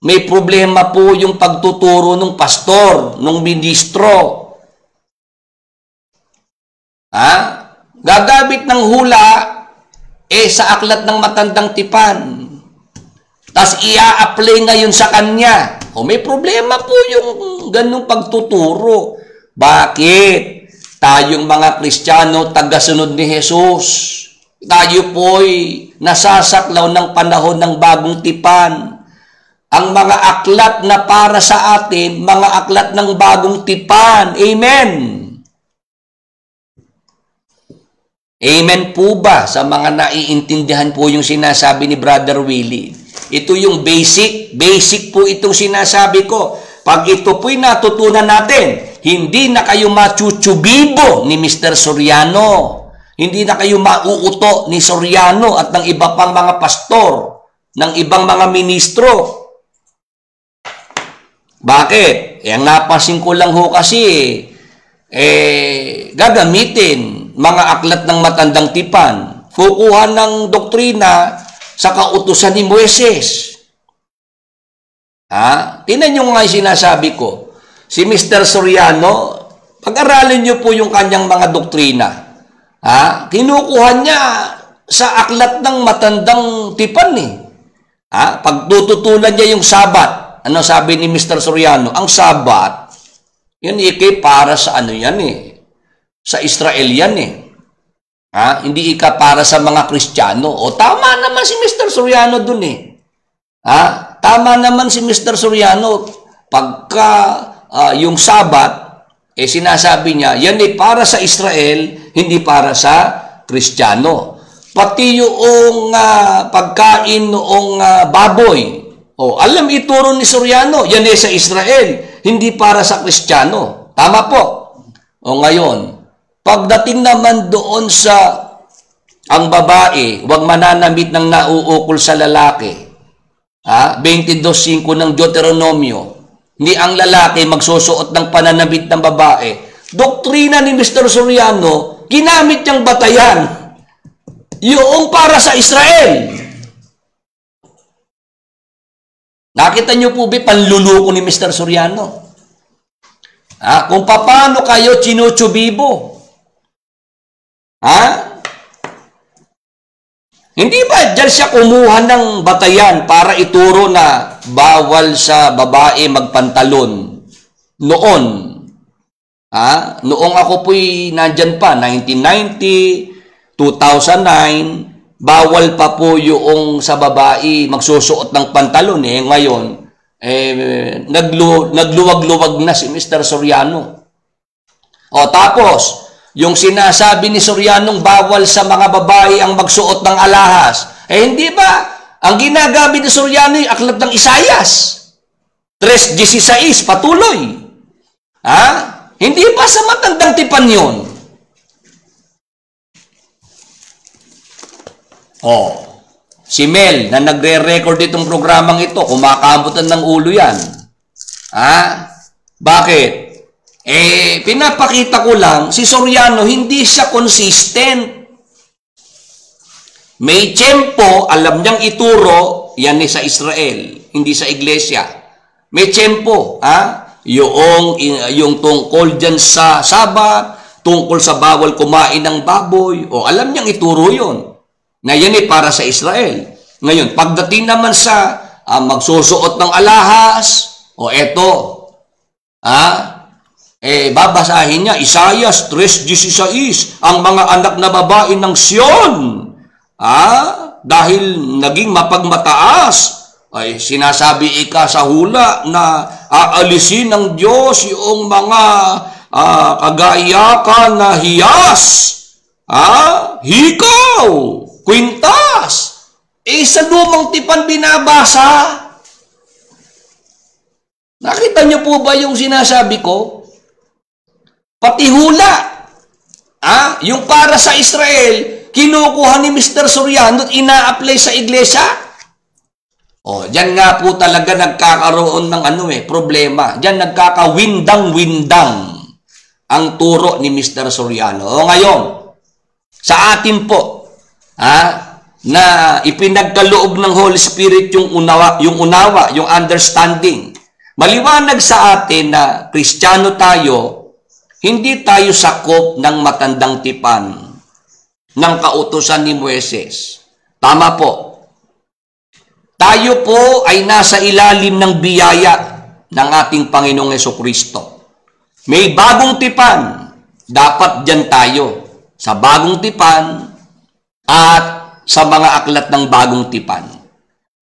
May problema po yung pagtuturo ng pastor, ng ministro. Gagamit ng hula sa aklat ng Matandang Tipan. Tapos ia-apply ngayon sa kanya. May problema po yung ganung pagtuturo. Bakit? Tayong mga Kristiyano, tagasunod ni Jesus. Tayo po'y nasasaklaw ng panahon ng Bagong Tipan. Ang mga aklat na para sa atin, mga aklat ng Bagong Tipan. Amen. Amen po ba sa mga naiintindihan po yung sinasabi ni Brother Willie? Ito yung basic po itong sinasabi ko. Pag ito po'y natutunan natin, hindi na kayo machuchubibo ni Mr. Soriano. Hindi na kayo mauuto ni Soriano at ng iba pang mga pastor, ng ibang mga ministro. Bakit? Ang napansin ko lang ho kasi, gagamitin mga aklat ng Matandang Tipan. Kukuha ng doktrina sa kautusan ni Moises. Tingnan nyo nga yung sinasabi ko. Si Mr. Soriano, pag-aralin nyo po yung kanyang mga doktrina. Kinukuha niya sa aklat ng Matandang Tipan Pagtututulan niya yung Sabat. Ano sabi ni Mr. Soriano? Ang Sabat, yun para sa yan sa Israel yan Hindi para sa mga Kristiyano. O tama naman si Mr. Soriano dun eh. Tama naman si Mr. Soriano. Pagka yung Sabat, sinasabi niya, yan para sa Israel, hindi para sa Kristiyano. Pati yung pagkain noong baboy. Alam ituro ni Soriano, yan sa Israel, hindi para sa Kristiyano. Tama po. Ngayon, pagdating naman doon sa ang babae, huwag mananamit ng nauukol sa lalaki. 22:5 ng Deuteronomio. Hindi ang lalaki magsusuot ng pananamit ng babae. Doktrina ni Mr. Soriano, ginamit niyang batayan. Yung para sa Israel. Nakita niyo po ba panluloko ni Mr. Soriano? Kung paano kayo chinuchubibo. Hindi ba dyan siya kumuha ng batayan para ituro na bawal sa babae magpantalon noon? Noong ako po'y nandyan pa, 1990, 2009, bawal pa po yung sa babae magsusuot ng pantalon. Ngayon, nagluwag-luwag na si Mr. Soriano. Tapos, yung sinasabi ni Sorianong bawal sa mga babae ang magsuot ng alahas. Hindi ba? Ang ginagamit ni Soriano yung aklat ng Isayas. 3:16, patuloy. Hindi ba sa matandang tipan yun? Si Mel na nagre-record itong programang ito, kumakamutan ng ulo yan. Bakit? Pinapakita ko lang, si Soriano, hindi siya consistent. May tiyempo, alam niyang ituro, yan sa Israel, hindi sa iglesia. May tiyempo, yung tungkol dyan sa Sabat, tungkol sa bawal kumain ng baboy, alam niyang ituro yun. Na yan para sa Israel. Ngayon, pagdating naman sa magsusuot ng alahas, babasahin niya, Isayas 3:16, ang mga anak na babae ng Sion, dahil naging mapagmataas, ay sinasabi sa hula na aalisin ng Diyos yung mga kagayakan na hiyas, hikaw, kwintas, sa lumang tipan binabasa. Nakita niyo po ba yung sinasabi ko? Pati hula, yung para sa Israel, kinukuha ni Mr. Soriano at ina-apply sa iglesia. Diyan nga po talaga nagkakaroon ng problema. Diyan nagkakawindang-windang ang turo ni Mr. Soriano. Ngayon, sa atin po, na ipinagkaloob ng Holy Spirit yung unawa, yung understanding. Maliwanag sa atin na Kristiyano tayo, hindi tayo sakop ng matandang tipan ng kautusan ni Moises. Tama po. Tayo po ay nasa ilalim ng biyaya ng ating Panginoong Jesucristo. May bagong tipan. Dapat dyan tayo. Sa bagong tipan at sa mga aklat ng bagong tipan.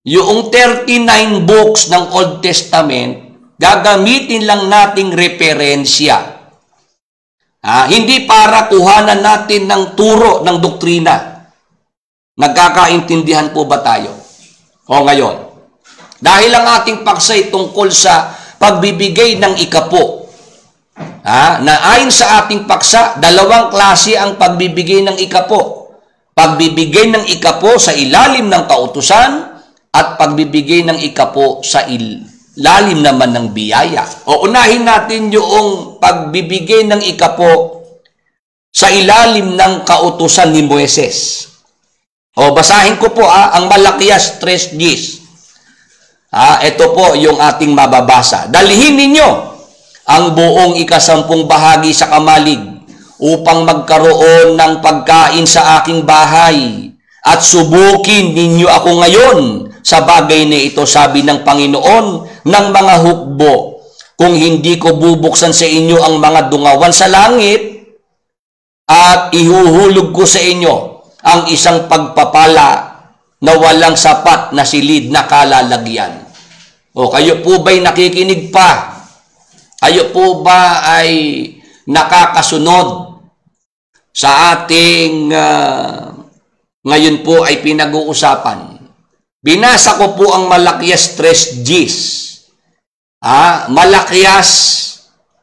Yung 39 books ng Old Testament, gagamitin lang nating referensya. Hindi para kuhanan natin ng turo ng doktrina. Nagkakaintindihan po ba tayo? Ngayon, dahil ang ating paksay tungkol sa pagbibigay ng ikapo, na ayon sa ating paksa, dalawang klase ang pagbibigay ng ikapo. Pagbibigay ng ikapo sa ilalim ng kautusan at pagbibigay ng ikapo sa lalim naman ng biyaya. Unahin natin yung pagbibigay ng ikapo sa ilalim ng kautusan ni Moises. Basahin ko po ang Malakias 3:10. Ito po yung ating mababasa. Dalhin ninyo ang buong 10 bahagi sa kamalig upang magkaroon ng pagkain sa aking bahay at subukin ninyo ako ngayon sa bagay na ito, sabi ng Panginoon ng mga hukbo. Kung hindi ko bubuksan sa inyo ang mga dungawan sa langit at ihuhulog ko sa inyo ang isang pagpapala na walang sapat na silid na kalalagyan. O kayo po ba'y nakikinig pa? Kayo po ba ay nakakasunod sa ating ngayon po ay pinag-uusapan? Binasa ko po ang Malakias 3:10. Malakias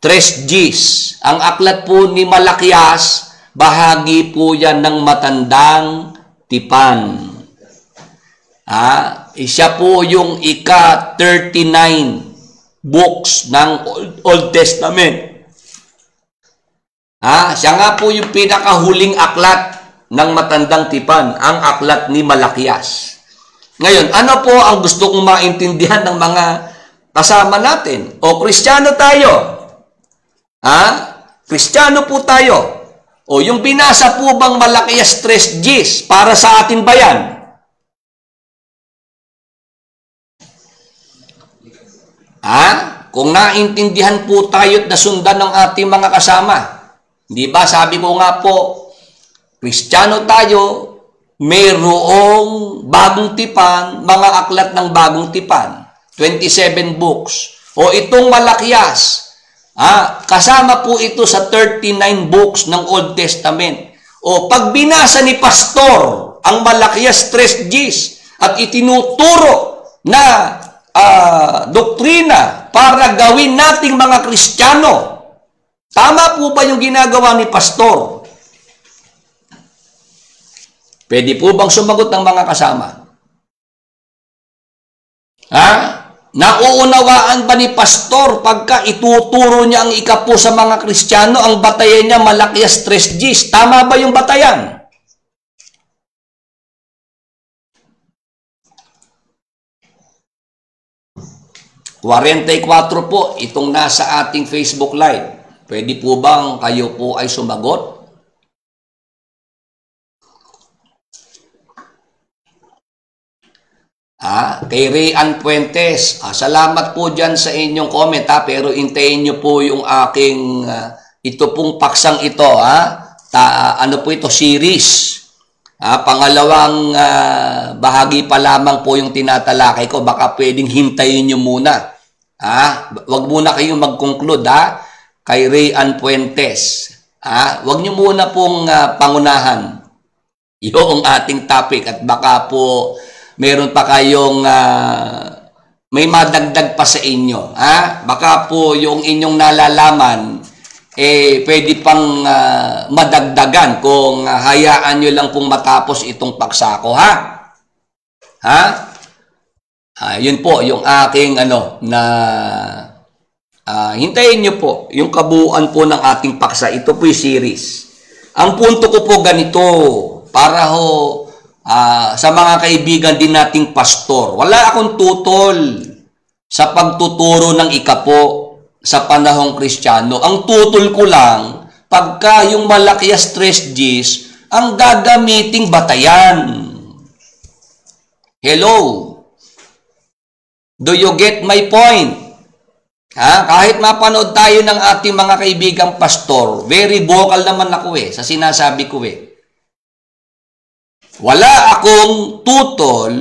3:10. Ang aklat po ni Malakias, bahagi po yan ng matandang tipan. Siya po yung ika-39 books ng Old Testament. Siya nga po yung pinakahuling aklat ng matandang tipan, ang aklat ni Malakias. Ngayon, ano po ang gusto kong maintindihan ng mga kasama natin? O Kristiyano tayo? Kristiyano po tayo. O yung binasa po bang Malakias 3:10 para sa atin ba yan? Kung naintindihan po tayo at nasundan ng ating mga kasama, di ba sabi ko nga po, Kristiyano tayo, mayroong bagong tipan, mga aklat ng bagong tipan, 27 books. O itong Malakias, kasama po ito sa 39 books ng Old Testament. O pag binasa ni pastor ang Malakias 3:10 at itinuturo na doktrina para gawin nating mga Kristiyano, tama po ba yung ginagawa ni pastor? Pwede po bang sumagot ng mga kasama? Nauunawaan ba ni pastor pagka ituturo niya ang ikapo sa mga Kristiyano, ang batayan niya Malakias 3:10? Tama ba yung batayan? ₱44 po itong nasa ating Facebook Live. Pwede po bang kayo po ay sumagot? Kay Rayan Puentes, salamat po dyan sa inyong comment, pero intayin nyo po yung aking, ito pong paksang ito, ano po ito, series. Pangalawang bahagi pa lamang po yung tinatalakay ko, baka pwedeng hintayin nyo muna. Wag muna kayong mag-conclude, kay Rayan Puentes. Wag nyo muna pong pangunahan yung ating topic at baka po meron pa kayong may madagdag pa sa inyo. Baka po yung inyong nalalaman, pwede pang madagdagan kung hayaan nyo lang pong matapos itong paksa ko. Yun po yung aking hintayin nyo po yung kabuuan po ng ating paksa. Ito po yung series. Ang punto ko po ganito, para sa mga kaibigan din nating pastor, wala akong tutol sa pagtuturo ng ikapo sa panahong Kristiyano. Ang tutol ko lang, pagka yung Malakias 3:10 ang gagamiting batayan. Hello? Do you get my point? Kahit mapanood tayo ng ating mga kaibigang pastor, very vocal naman ako sa sinasabi ko Wala akong tutol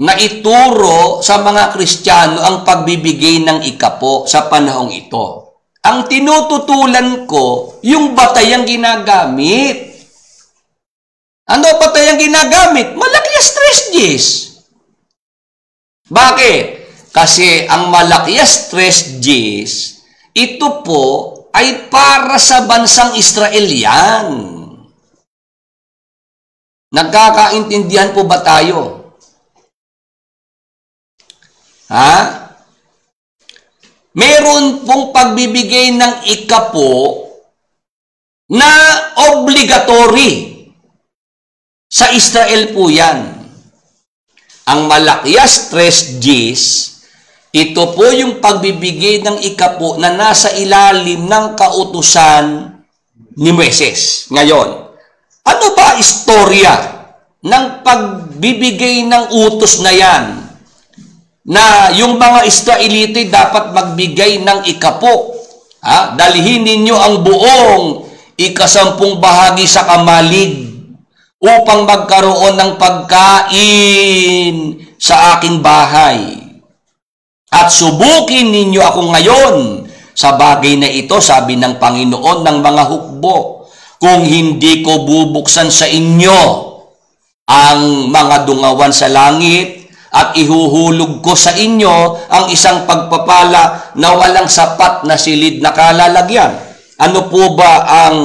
na ituro sa mga Kristiyano ang pagbibigay ng ikapo sa panahong ito. Ang tinututulan ko, yung batayang ginagamit. Ano batayang ginagamit? Malakias 3:10. Bakit? Kasi ang Malakias 3:10, ito po ay para sa bansang Israel yan. Nagkakaintindihan po ba tayo? Meron pong pagbibigay ng ikapo na obligatory. Sa Israel po yan. Ang Malakias 3:10, ito po yung pagbibigay ng ikapo na nasa ilalim ng kautusan ni Moises. Ngayon, ano ba istorya ng pagbibigay ng utos na yan? Na yung mga Israelite dapat magbigay ng ikapo. Dalhin ninyo ang buong ikasampung bahagi sa kamalig upang magkaroon ng pagkain sa aking bahay. At subukin ninyo ako ngayon sa bagay na ito, sabi ng Panginoon ng mga hukbo, kung hindi ko bubuksan sa inyo ang mga dungawan sa langit at ihuhulog ko sa inyo ang isang pagpapala na walang sapat na silid na kalalagyan. Ano po ba ang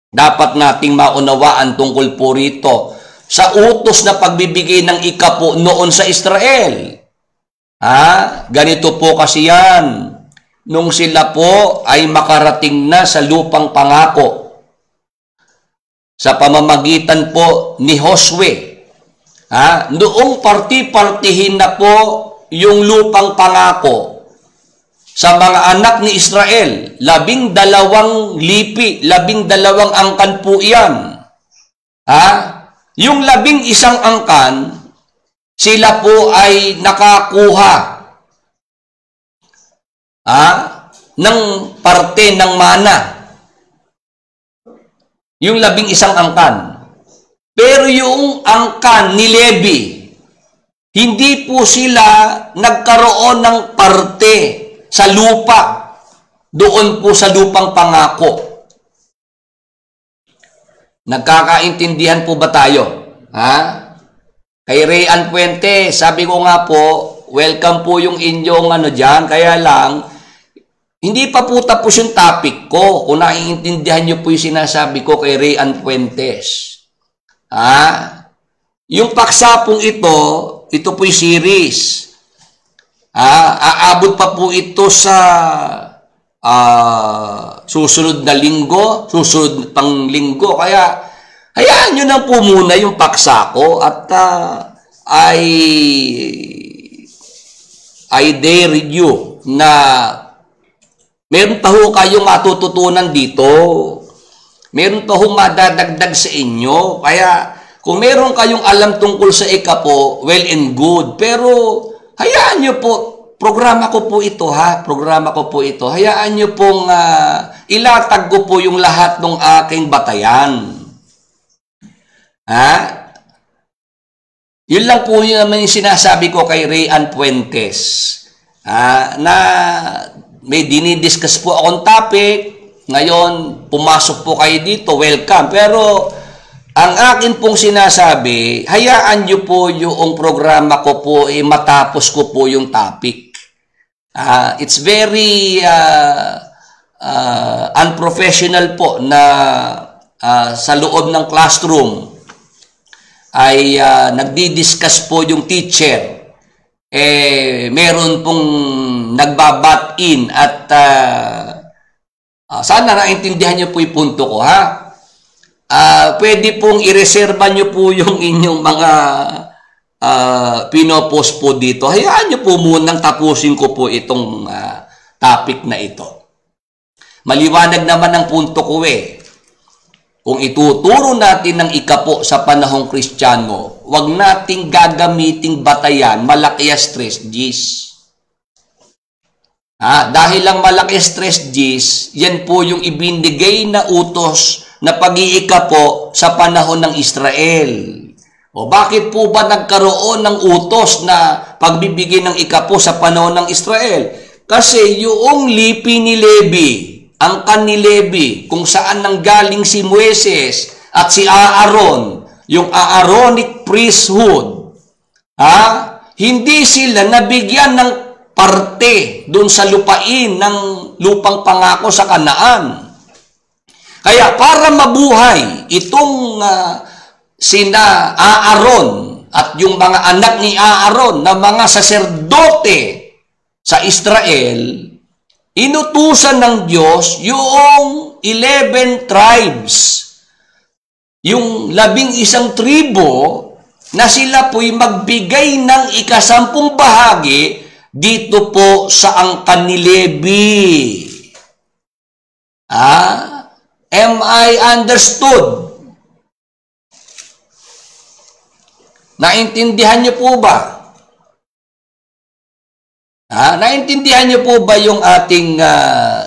dapat nating maunawaan tungkol po rito sa utos na pagbibigay ng ikapo noon sa Israel? Ganito po kasi yan. Nung sila po ay makarating na sa lupang pangako sa pamamagitan po ni Josue, noong parti-partihin na po yung lupang pangako sa mga anak ni Israel, 12 lipi, 12 angkan po iyan. Yung 11 angkan, sila po ay nakakuha ng parte ng mana. Yung 11 angkan. Pero yung angkan ni Levi, hindi po sila nagkaroon ng parte sa lupa. Doon po sa lupang pangako. Nagkakaintindihan po ba tayo? Kay Rayan Puente, sabi ko nga po, welcome po yung inyong dyan, kaya lang, hindi pa po tapos yung topic ko, kung naiintindihan nyo po yung sinasabi ko kay Rayan Puentes. Yung paksa pong ito po yung series. Aabot pa po ito sa susunod na linggo, susunod pang linggo, kaya hayaan nyo na po muna yung paksa ko at I dare you na meron pa ho kayong matututunan dito. Meron pa ho madadagdag sa inyo. Kaya kung meron kayong alam tungkol sa ikapo, well and good. Pero hayaan nyo po, programa ko po ito programa ko po ito. Hayaan nyo pong ilatag ko po yung lahat ng aking batayan. Yun lang po yun naman yung sinasabi ko kay Rayan Puentes. Na may dinidiscuss po akong topic. Ngayon, pumasok po kayo dito, welcome. Pero ang akin pong sinasabi, hayaan nyo po yung programa ko po, matapos ko po yung topic. It's very unprofessional po na sa loob ng classroom ay nagdi-discuss po yung teacher. Meron pong nagbabat in at sana naintindihan nyo po yung punto ko, pwede pong ireserba nyo po yung inyong mga pinopost po dito. Hayaan nyo po munang tapusin ko po itong topic na ito. Maliwanag naman ang punto ko Kung ituturo natin ng ikapo sa panahong Kristiyano, wag nating gagamiting batayan, malaki ang stress Gs. Dahil lang malaki stress Gs, yan po yung ibinigay na utos na pag-iikapo sa panahon ng Israel. O bakit po ba nagkaroon ng utos na pagbibigay ng ikapo sa panahon ng Israel? Kasi yung lipi ni Levi, angkan ni Levi, kung saan nanggaling si Moises at si Aaron, yung Aaronic priesthood, hindi sila nabigyan ng parte doon sa lupain ng lupang pangako sa Kanaan. Kaya para mabuhay itong sina Aaron at yung mga anak ni Aaron na mga saserdote sa Israel, inutusan ng Diyos yung 11 tribes, yung 11 tribo na sila po'y magbigay ng ikasampung bahagi dito po sa angkan ni Levi. Am I understood? Naintindihan niyo po ba? Naintindihan niyo po ba yung ating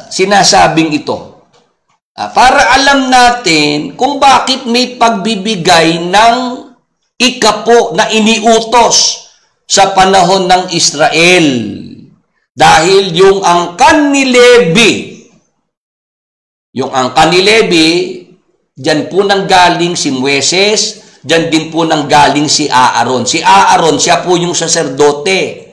sinasabing ito? Para alam natin kung bakit may pagbibigay ng ikapo na iniutos sa panahon ng Israel. Dahil yung angkan ni Levi, dyan po nanggaling si Moises, dyan din po nanggaling si Aaron. Si Aaron, siya po yung saserdote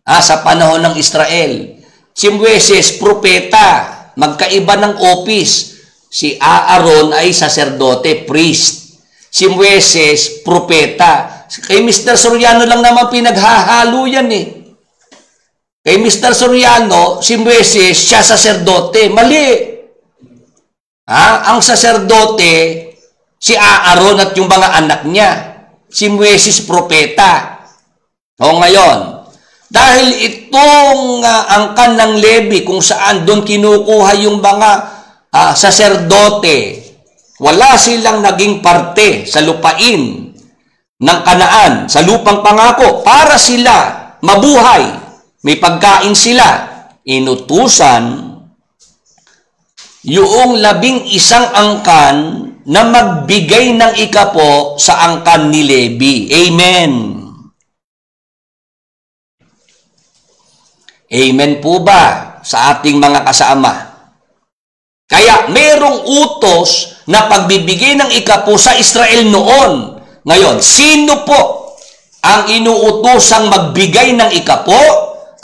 sa panahon ng Israel. Si Moises, propeta. Magkaiba ng office. Si Aaron ay saserdote, priest. Si Moises, propeta. Kay Mr. Soriano lang naman pinaghahalo yan eh. Kay Mr. Soriano, si Moises, siya saserdote. Mali. Ang saserdote, si Aaron at yung mga anak niya. Si Moises, propeta. O ngayon, dahil itong angkan ng Levi kung saan doon kinukuha yung mga saserdote, wala silang naging parte sa lupain ng Kanaan, sa lupang pangako, para sila mabuhay, may pagkain sila. Inutusan yung 11 angkan na magbigay ng ikapo sa angkan ni Levi. Amen. Amen po ba sa ating mga kasama? Kaya merong utos na pagbibigay ng ikapo sa Israel noon. Ngayon, sino po ang inuutosang magbigay ng ikapo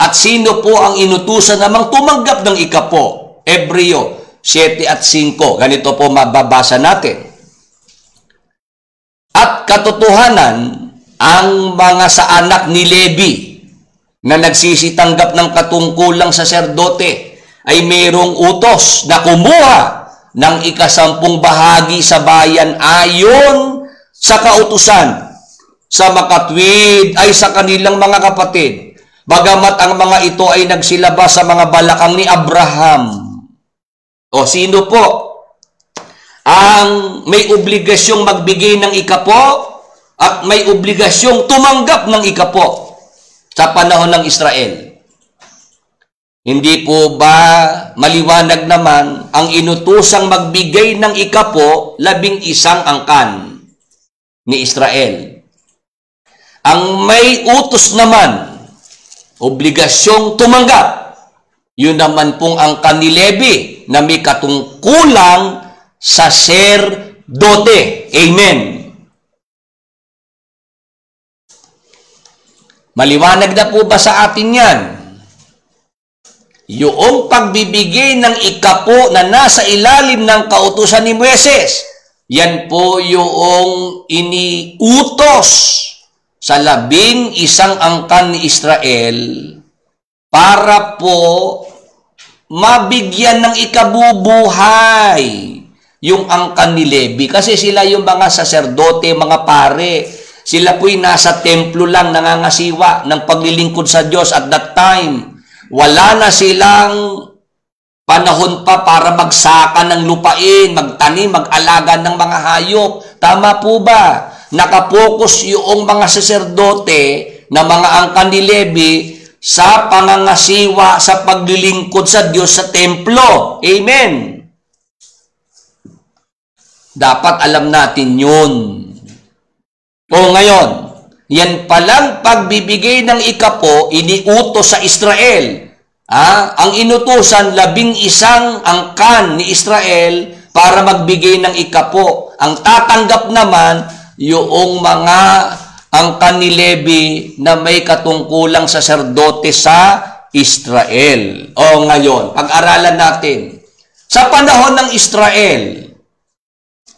at sino po ang inutusan namang tumanggap ng ikapo? Hebreo 7 at 5. Ganito po mababasa natin. At katotohanan, ang mga sa anak ni Levi na nagsisitanggap ng katungkulang saserdote ay mayroong utos na kumuha ng 10 bahagi sa bayan ayon sa kautusan sa makatwid ay sa kanilang mga kapatid, bagamat ang mga ito ay nagsilabas sa mga balakang ni Abraham. O sino po ang may obligasyong magbigay ng ikapo at may obligasyong tumanggap ng ikapo sa panahon ng Israel? Hindi po ba maliwanag naman ang inutusang magbigay ng ikapo 11 angkan ni Israel? Ang may utos naman, obligasyong tumanggap, yun naman pong angkan ni Levi na may katungkulang saserdote. Amen. Maliwanag na po ba sa atin yan? Yung pagbibigay ng ikapo na nasa ilalim ng kautusan ni Moises, yan po yung iniutos sa 11 angkan ni Israel para po mabigyan ng ikabubuhay yung angkan ni Levi. Kasi sila yung mga saserdote, mga pare. Sila po'y nasa templo lang nangangasiwa ng paglilingkod sa Diyos at that time. Wala na silang panahon pa para magsaka ng lupain, magtanim, mag-alaga ng mga hayop. Tama po ba? Nakapokus yung mga saserdote na mga angkan ni Levi sa pangangasiwa, sa paglilingkod sa Diyos sa templo. Amen. Dapat alam natin yun. O ngayon, yan palang pagbibigay ng ikapo, iniutos sa Israel. Ang inutusan, 11 angkan ni Israel para magbigay ng ikapo. Ang tatanggap naman, yung mga angkan ni Levi na may katungkulang saserdote sa Israel. O ngayon, pag-aralan natin. Sa panahon ng Israel,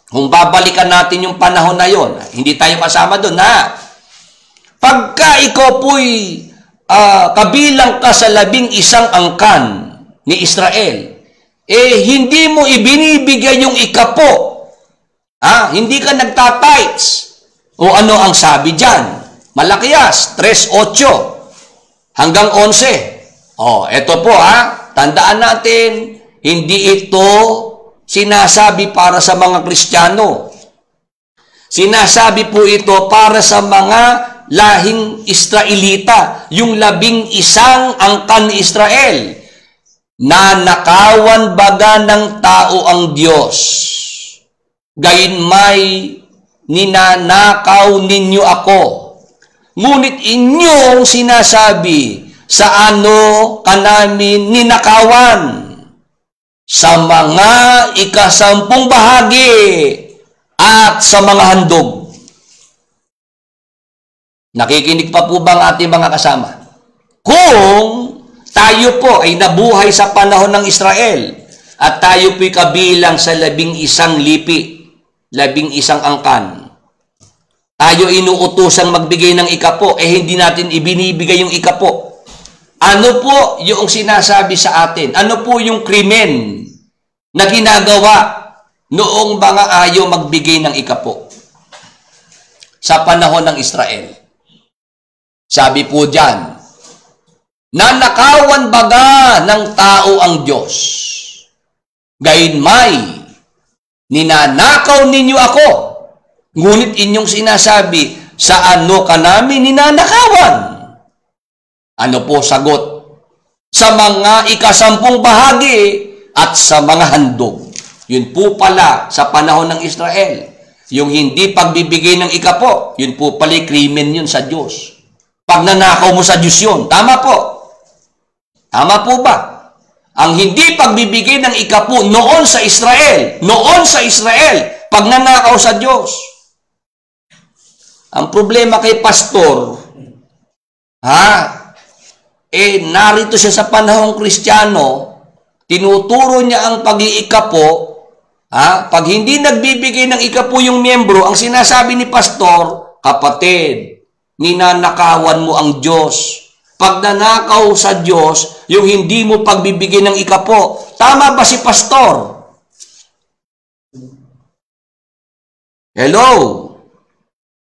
kung babalikan natin yung panahon na yon, hindi tayo kasama doon, pagka ikaw po'y kabilang ka sa 11 angkan ni Israel, hindi mo ibinibigay yung ikapo. Hindi ka nagtatights. O ano ang sabi dyan? Malakias, 3:8 hanggang 11. Eto po tandaan natin, hindi ito sinasabi para sa mga Kristiyano. Sinasabi po ito para sa mga lahing Israelita, yung 11 angkan ni Israel. Nanakawan baga ng tao ang Diyos, gayunmay ninanakaw ninyo ako. Ngunit inyong sinasabi, sa ano ka namin ninakawan? Sa mga ikasampung bahagi at sa mga handog. Nakikinig pa po ba ang ating mga kasama? Kung tayo po ay nabuhay sa panahon ng Israel at tayo po'y kabilang sa 11 lipi, 11 angkan, tayo inuutosang magbigay ng ikapo, hindi natin ibinibigay yung ikapo. Ano po yung sinasabi sa atin? Ano po yung krimen na ginagawa noong mga ayaw magbigay ng ikapo sa panahon ng Israel? Sabi po dyan, nanakawan baga ng tao ang Diyos, gayunmay ninanakaw ninyo ako. Ngunit inyong sinasabi, sa ano ka namin ninanakawan? Ano po sagot? Sa mga ikasampung bahagi at sa mga handog. Yun po pala sa panahon ng Israel. Yung hindi pagbibigay ng ikapo, yun po pala krimen yun sa Diyos. Pag nanakaw mo sa Diyos yun, tama po. Tama po ba? Ang hindi pagbibigay ng ikapo noon sa Israel, pag nanakaw sa Diyos. Ang problema kay pastor, narito siya sa panahong Kristiyano, tinuturo niya ang pag-iikapo, pag hindi nagbibigay ng ikapo yung miyembro, ang sinasabi ni pastor, kapatid, ninanakawan mo ang Diyos. Pag nanakaw sa Diyos, yung hindi mo pagbibigay ng ikapo. Tama ba si pastor? Hello?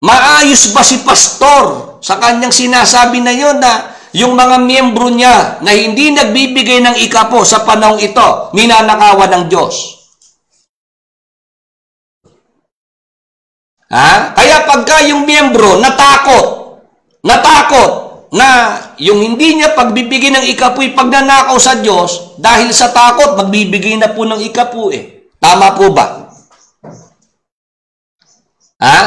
Maayos ba si pastor sa kanyang sinasabi na yun na yung mga miyembro niya na hindi nagbibigay ng ikapo sa panahong ito, ninanakawan ng Diyos? Kaya pagka yung miyembro natakot na yung hindi niya pagbibigay ng ikapo'y pagnanakaw sa Diyos, dahil sa takot, magbibigay na po ng ikapo Tama po ba?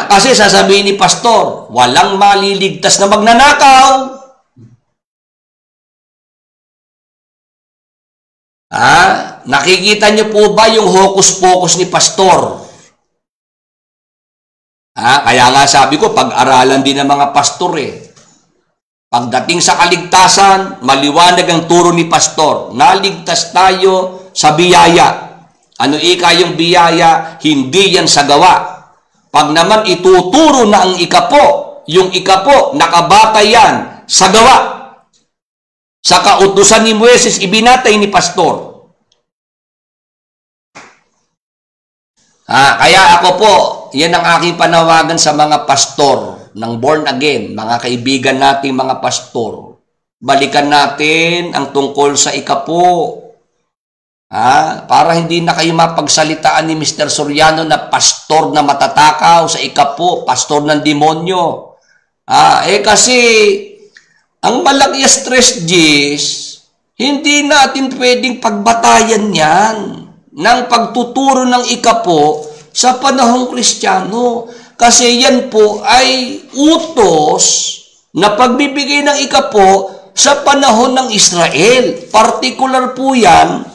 Kasi sasabihin ni pastor, walang maliligtas na magnanakaw. Nakikita niyo po ba yung hocus-pocus ni pastor? Kaya nga sabi ko, pag-aralan din ng mga pastor Pagdating sa kaligtasan, maliwanag ang turo ni pastor. Naligtas tayo sa biyaya. Ano yung biyaya? Hindi yan sa gawa. Pag naman ituturo na ang ikapo, yung ikapo, nakabata yan sa gawa. Sa kautusan ni Moises, ibinatay ni pastor. Kaya ako po, yan ang aking panawagan sa mga pastor ng born again, mga kaibigan nating mga pastor. Balikan natin ang tungkol sa ikapo. Para hindi na kayo mapagsalitaan ni Mr. Soriano na pastor na matatakaw sa ikapo, pastor ng demonyo. Kasi ang malaki stress G's, hindi natin pwedeng pagbatayan yan ng pagtuturo ng ikapo sa panahong Kristiyano. Kasi yan po ay utos na pagbibigay ng ikapo sa panahon ng Israel. Partikular po yan,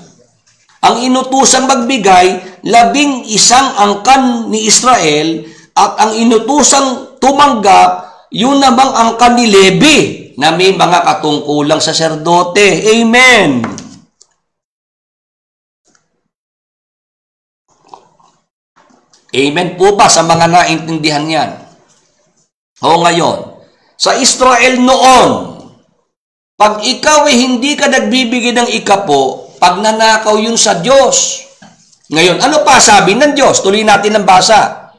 ang inutusang magbigay, 11 angkan ni Israel, at ang inutusang tumanggap, yun namang angkan ni Levi, na may mga katungkulang saserdote. Amen! Amen po ba sa mga naintindihan yan? Ngayon, sa Israel noon, pag ikaw hindi ka nagbibigay ng ikapo, pag nanakaw yun sa Diyos. Ngayon, ano pa sabi ng Diyos? Tuloy natin ang basa.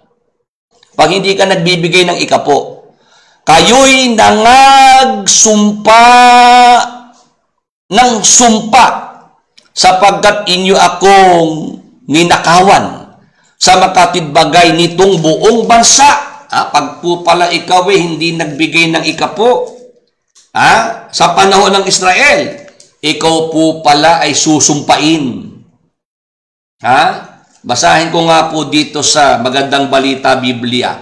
Pag hindi ka nagbibigay ng ikapo, kayo'y nangagsumpa ng sumpa sapagkat inyo akong ninakawan sa makatidbagay nitong buong bansa. Pag po pala ikaw hindi nagbigay ng ikapo sa panahon ng Israel, ikaw po pala ay susumpain. Ha? Basahin ko nga po dito sa Magandang Balita Biblia,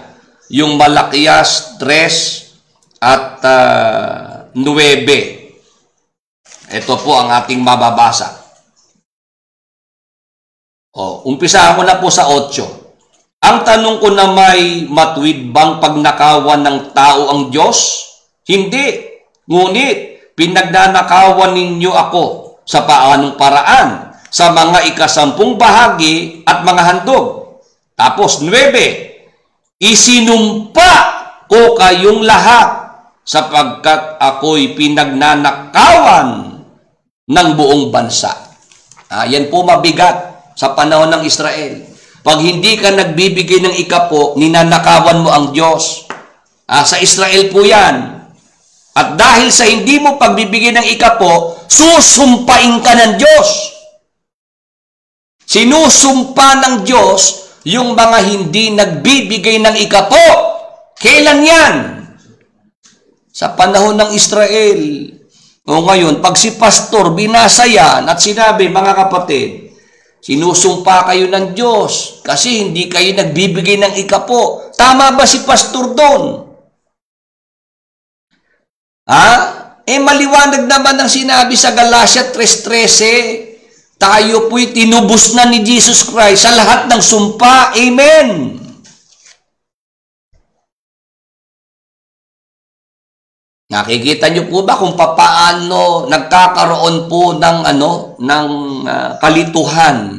yung Malakias 3 at 9. Ito po ang ating mababasa. Umpisahan ko na po sa 8. Ang tanong ko na may matuwid bang pagnakawan ng tao ang Diyos? Hindi. Ngunit, pinagnanakawan ninyo ako sa paanong paraan, sa mga ikasampung bahagi at mga handog. Tapos, 9. Isinumpa ko kayong lahat sapagkat ako'y pinagnanakawan ng buong bansa. Yan po mabigat sa panahon ng Israel. Pag hindi ka nagbibigay ng ikapo, ninanakawan mo ang Diyos. Sa Israel po yan. At dahil sa hindi mo pagbibigay ng ikapo, susumpain ka ng Diyos. Sinusumpa ng Diyos yung mga hindi nagbibigay ng ikapo. Kailan yan? Sa panahon ng Israel. Ngayon, pag si pastor binasa yan at sinabi, mga kapatid, sinusumpa kayo ng Diyos kasi hindi kayo nagbibigay ng ikapo. Tama ba si pastor doon? Maliwanag naman ang sinabi sa Galatia 3:13, tayo po'y tinubos na ni Jesus Christ sa lahat ng sumpa. Amen. Nakikita niyo po ba kung paano nagkakaroon po ng kalituhan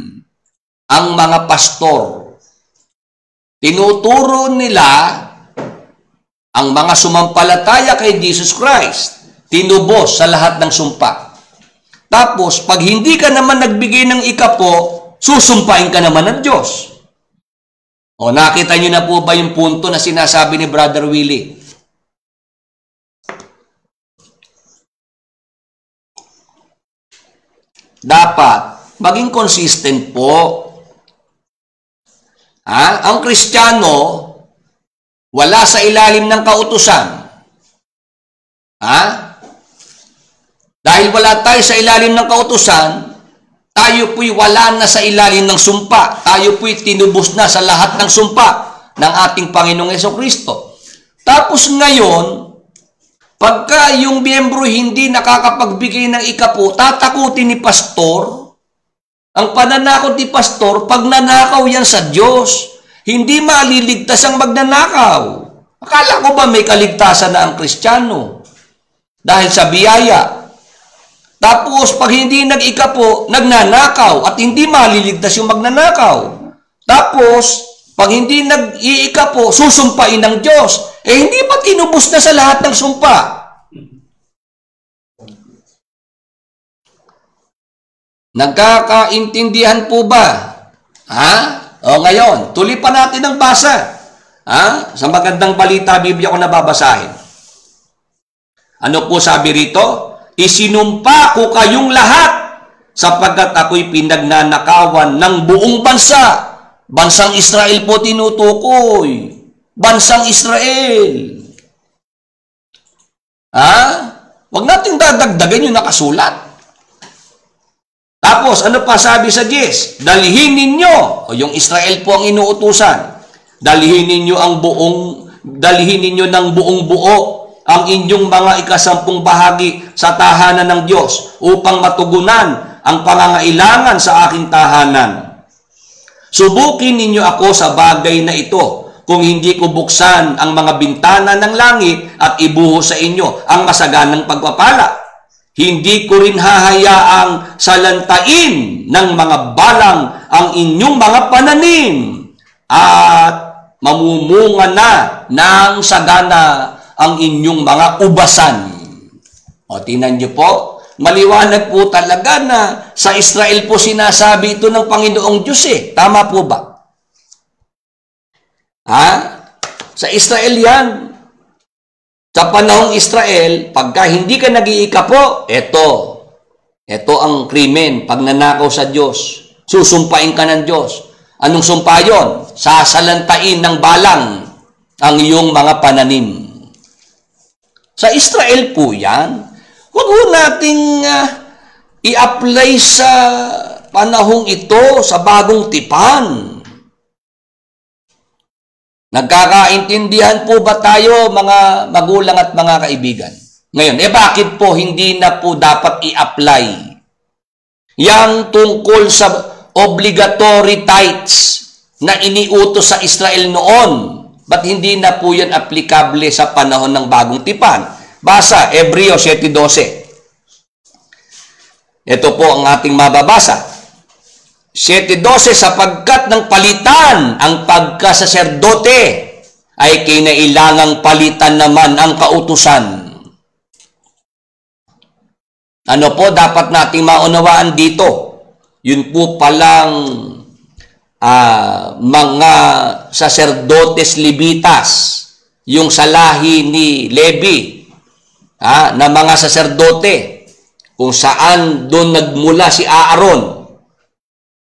ang mga pastor? Tinuturo nila ang mga sumampalataya kay Jesus Christ, tinubos sa lahat ng sumpa. Tapos, pag hindi ka naman nagbigay ng ikapo, susumpain ka naman ng Diyos. Nakita niyo na po ba yung punto na sinasabi ni Brother Willie? Dapat maging consistent po. Ang Kristiyano, wala sa ilalim ng kautusan. Dahil wala tayo sa ilalim ng kautusan, tayo po'y wala na sa ilalim ng sumpa. Tayo po'y tinubos na sa lahat ng sumpa ng ating Panginoong Hesukristo. Tapos ngayon, pagka yung miyembro hindi nakakapagbigay ng ikapo, tatakutin ni pastor. Ang pananakot ni pastor, pag nanakaw yan sa Diyos, hindi maliligtas ang magnanakaw. Akala ko ba may kaligtasan na ang Kristiyano? Dahil sa biyaya. Tapos, pag hindi nag-ikapo, nagnanakaw at hindi maliligtas yung magnanakaw. Tapos, pag hindi nag-iikapo, susumpain ng Diyos. Hindi ba tinubos na sa lahat ng sumpa? Nagkakaintindihan po ba? Ngayon, tuloy pa natin ang basa. Sa Magandang Balita Biblia ko nababasahin. Ano po sabi rito? Isinumpa ko kayong lahat sapagkat ako'y pinagnanakawan ng buong bansa. Bansang Israel po tinutukoy. Bansang Israel. Huwag nating dadagdagan yung nakasulat. Tapos, ano pa sabi sa 10? Dalhin ninyo, yung Israel po ang inuutusan, dalhin ninyo ng buong buo ang inyong mga ikasampung bahagi sa tahanan ng Diyos upang matugunan ang pangangailangan sa aking tahanan. Subukin ninyo ako sa bagay na ito kung hindi ko buksan ang mga bintana ng langit at ibuhos sa inyo ang masaganang pagpapala. Hindi ko rin hahayaang salantain ng mga balang ang inyong mga pananim at mamumunga na ng sagana ang inyong mga ubasan. Tingnan niyo po, maliwanag po talaga na sa Israel po sinasabi ito ng Panginoong Diyos Tama po ba? Sa Israel yan. Sa panahong Israel, pagka hindi ka nag-iikapo, ito ang krimen, pagnanakaw sa Diyos. Susumpain ka ng Diyos. Anong sumpa yun? Sasalantain ng balang ang iyong mga pananim. Sa Israel po yan. Huwag ho nating i-apply sa panahong ito, sa bagong tipan? Nagkakaintindihan po ba tayo, mga magulang at mga kaibigan? Ngayon, bakit po hindi na po dapat i-apply yang tungkol sa obligatory tithes na iniutos sa Israel noon? Ba't hindi na po yan applicable sa panahon ng bagong tipan? Basa, Hebreo 7:12. Ito po ang ating mababasa. 7:12, sapagkat ng palitan ang pagkasaserdote ay kinailangang palitan naman ang kautusan. Ano po dapat nating maunawaan dito? Yun po palang mga saserdotes Levitas, yung sa lahi ni Levi, na mga saserdote, kung saan doon nagmula si Aaron.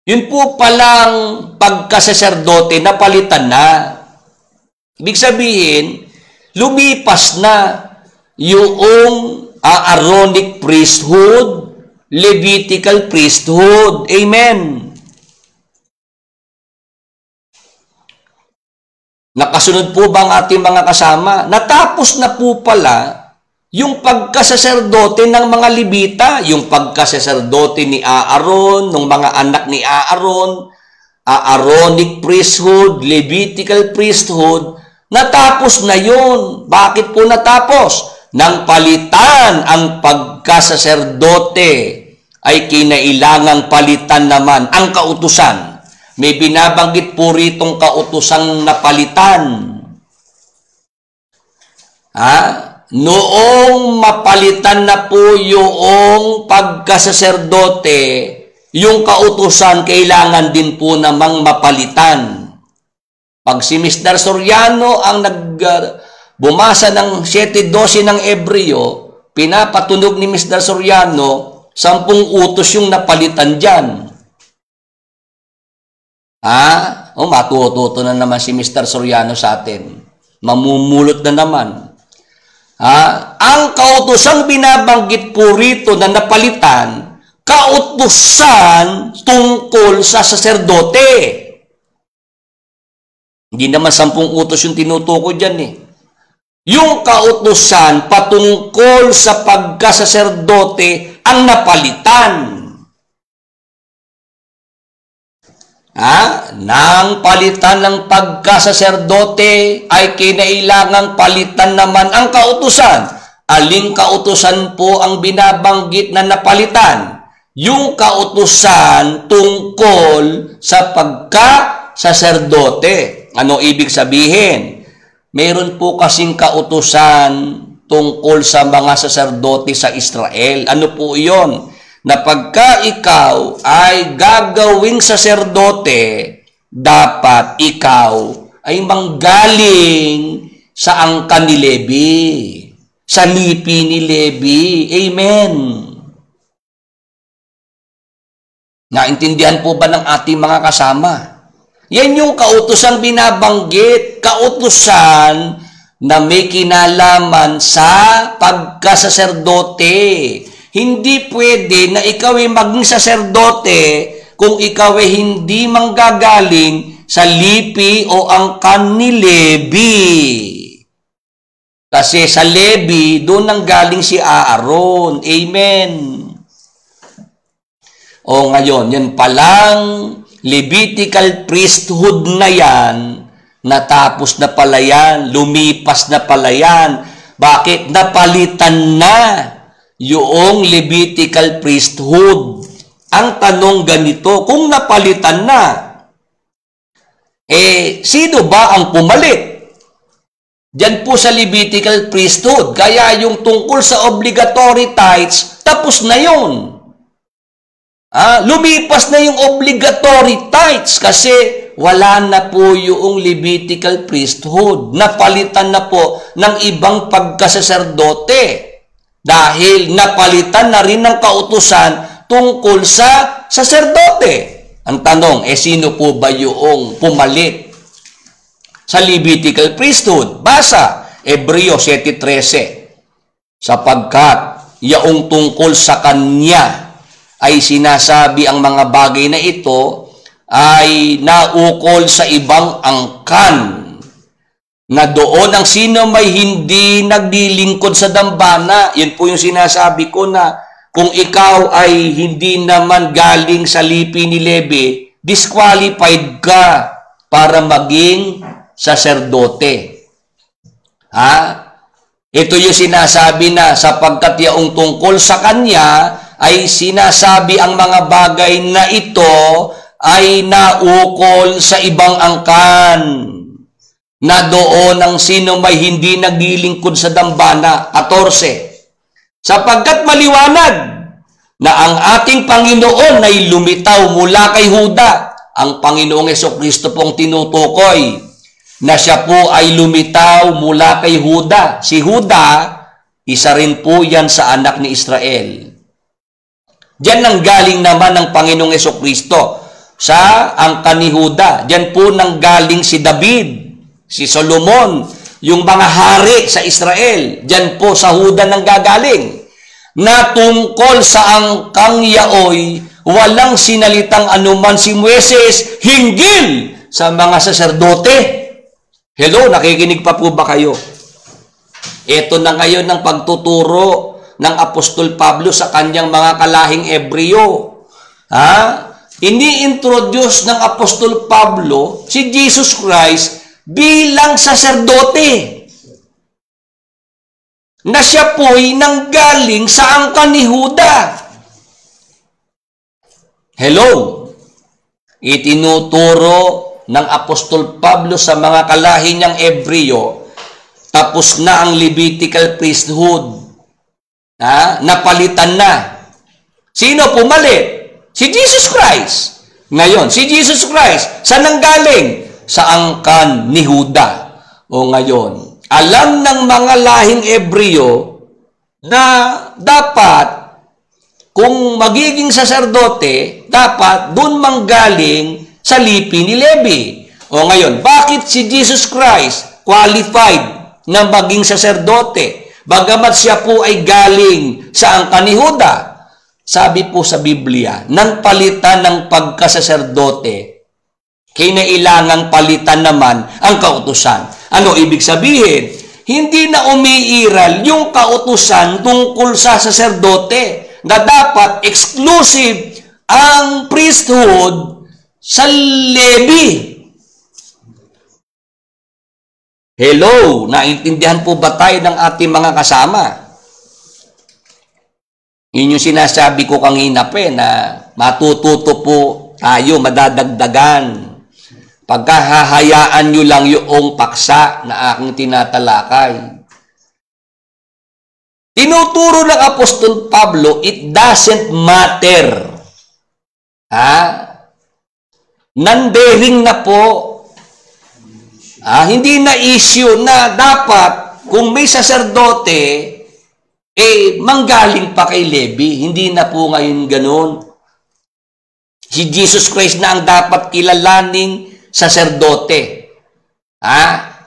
Yun po palang pagkasaserdote na palitan na. Ibig sabihin, lumipas na yung Aaronic priesthood, Levitical priesthood. Amen. Nakasunod po ba ang ating mga kasama? Natapos na po pala yung pagkasaserdote ng mga Levita, yung pagkasaserdote ni Aaron, ng mga anak ni Aaron, Aaronic priesthood, Levitical priesthood, natapos na yun. Bakit po natapos? Nang palitan ang pagkasaserdote, ay kinailangang palitan naman ang kautusan. May binabanggit po ritong kautusang napalitan. Noong mapalitan na po yung pagkasaserdote, yung kautusan kailangan din po namang mapalitan. Pag si Mr. Soriano ang bumasa ng 7:12 ng Hebreo, pinapatunog ni Mr. Soriano, 10 utos yung napalitan dyan. Matututo na naman si Mr. Soriano sa atin. Mamumulot na naman. Ang kautosang binabanggit po rito na napalitan, kautusan tungkol sa saserdote. Hindi naman 10 utos yung tinutukoy dyan Yung kautusan patungkol sa pagkasaserdote ang napalitan. Nang palitan ng pagkasaserdote ay kinailangang palitan naman ang kautusan. Aling kautusan po ang binabanggit na napalitan? Yung kautusan tungkol sa pagkasaserdote. Ano ibig sabihin? Meron po kasing kautusan tungkol sa mga saserdote sa Israel. Ano po iyon? Na pagka ikaw ay gagawing saserdote, dapat ikaw ay manggaling sa angkan ni Levi, sa lipi ni Levi. Amen. Naintindihan po ba ng ating mga kasama? Yan yung kautusang binabanggit, kautusan na may kinalaman sa pagkasaserdote. Hindi pwede na ikaw ay maging saserdote kung ikaw ay hindi manggagaling sa lipi o angkan ni Levi. Kasi sa Levi, doon nanggaling si Aaron. Amen. Ngayon, yan palang Levitical priesthood na yan, natapos na pala yan, lumipas na pala yan. Bakit? Napalitan na yung Levitical priesthood. Ang tanong ganito, kung napalitan na, sino ba ang pumalit? Diyan po sa Levitical priesthood. Kaya yung tungkol sa obligatory tithes, tapos na yun. Lumipas na yung obligatory tithes kasi wala na po yung Levitical priesthood. Napalitan na po ng ibang pagkasaserdote. Dahil napalitan na rin ng kautusan tungkol sa saserdote. Ang tanong, sino po ba yung pumalit sa Levitical priesthood? Basa, Hebreo 7:13. Sapagkat yaong tungkol sa kanya ay sinasabi ang mga bagay na ito ay naukol sa ibang angkan, na doon ang sino may hindi naglilingkod sa dambana. Yun po yung sinasabi ko, na kung ikaw ay hindi naman galing sa lipi ni Levi, disqualified ka para maging saserdote. Ha? Ito yung sinasabi na sapagkat yaong tungkol sa kanya ay sinasabi ang mga bagay na ito ay naukol sa ibang angkan, na doon ang sino may hindi naglilingkod sa dambana. 14. Sapagkat maliwanag na ang ating Panginoon ay lumitaw mula kay Huda. Ang Panginoong Jesucristo pong tinutukoy na siya po ay lumitaw mula kay Huda. Si Huda, isa rin po yan sa anak ni Israel. Diyan nanggaling naman ang Panginoong Jesucristo, sa angkan ni Huda. Diyan po nanggaling si David, si Solomon, yung mga hari sa Israel. Diyan po sa Huda nanggagaling. Na tungkol sa angkang yaoy, walang sinalitang anuman si Moises hinggil sa mga saserdote. Hello, nakikinig pa po ba kayo? Ito na ngayon ang pagtuturo ng Apostol Pablo sa kanyang mga kalahing Ebreo. Ini-introduce ng Apostol Pablo si Jesus Christ bilang saserdote, na siya po'y nanggaling sa angkan ni Huda. Hello, itinuturo ng Apostol Pablo sa mga kalahi niyang Ebreo, tapos na ang Levitical priesthood. Napalitan na. Sino pumalit? Si Jesus Christ. Ngayon, si Jesus Christ, saan nanggaling? Sa angkan ni Huda. O ngayon, alam ng mga lahing Ebreo na dapat, kung magiging saserdote, dapat dun manggaling sa lipi ni Levi. O ngayon, bakit si Jesus Christ qualified na maging saserdote? Bagamat siya po ay galing sa angkan ni Huda. Sabi po sa Biblia, nang palitan ng pagkasaserdote, kinailangang palitan naman ang kautusan. Ano ibig sabihin? Hindi na umiiral yung kautusan tungkol sa saserdote, na dapat exclusive ang priesthood sa Levi. Hello, naintindihan po ba tayo ng ating mga kasama? Yun yung sinasabi ko kanina na matututo po tayo, madadagdagan. Pagkahahayaan nyo lang yung paksa na aking tinatalakay. Tinuturo ng Apostol Pablo, it doesn't matter. Nandering na po. Hindi na issue na dapat kung may saserdote, manggaling pa kay Levi. Hindi na po ngayon ganun. Si Jesus Christ na ang dapat kilalaning saserdote.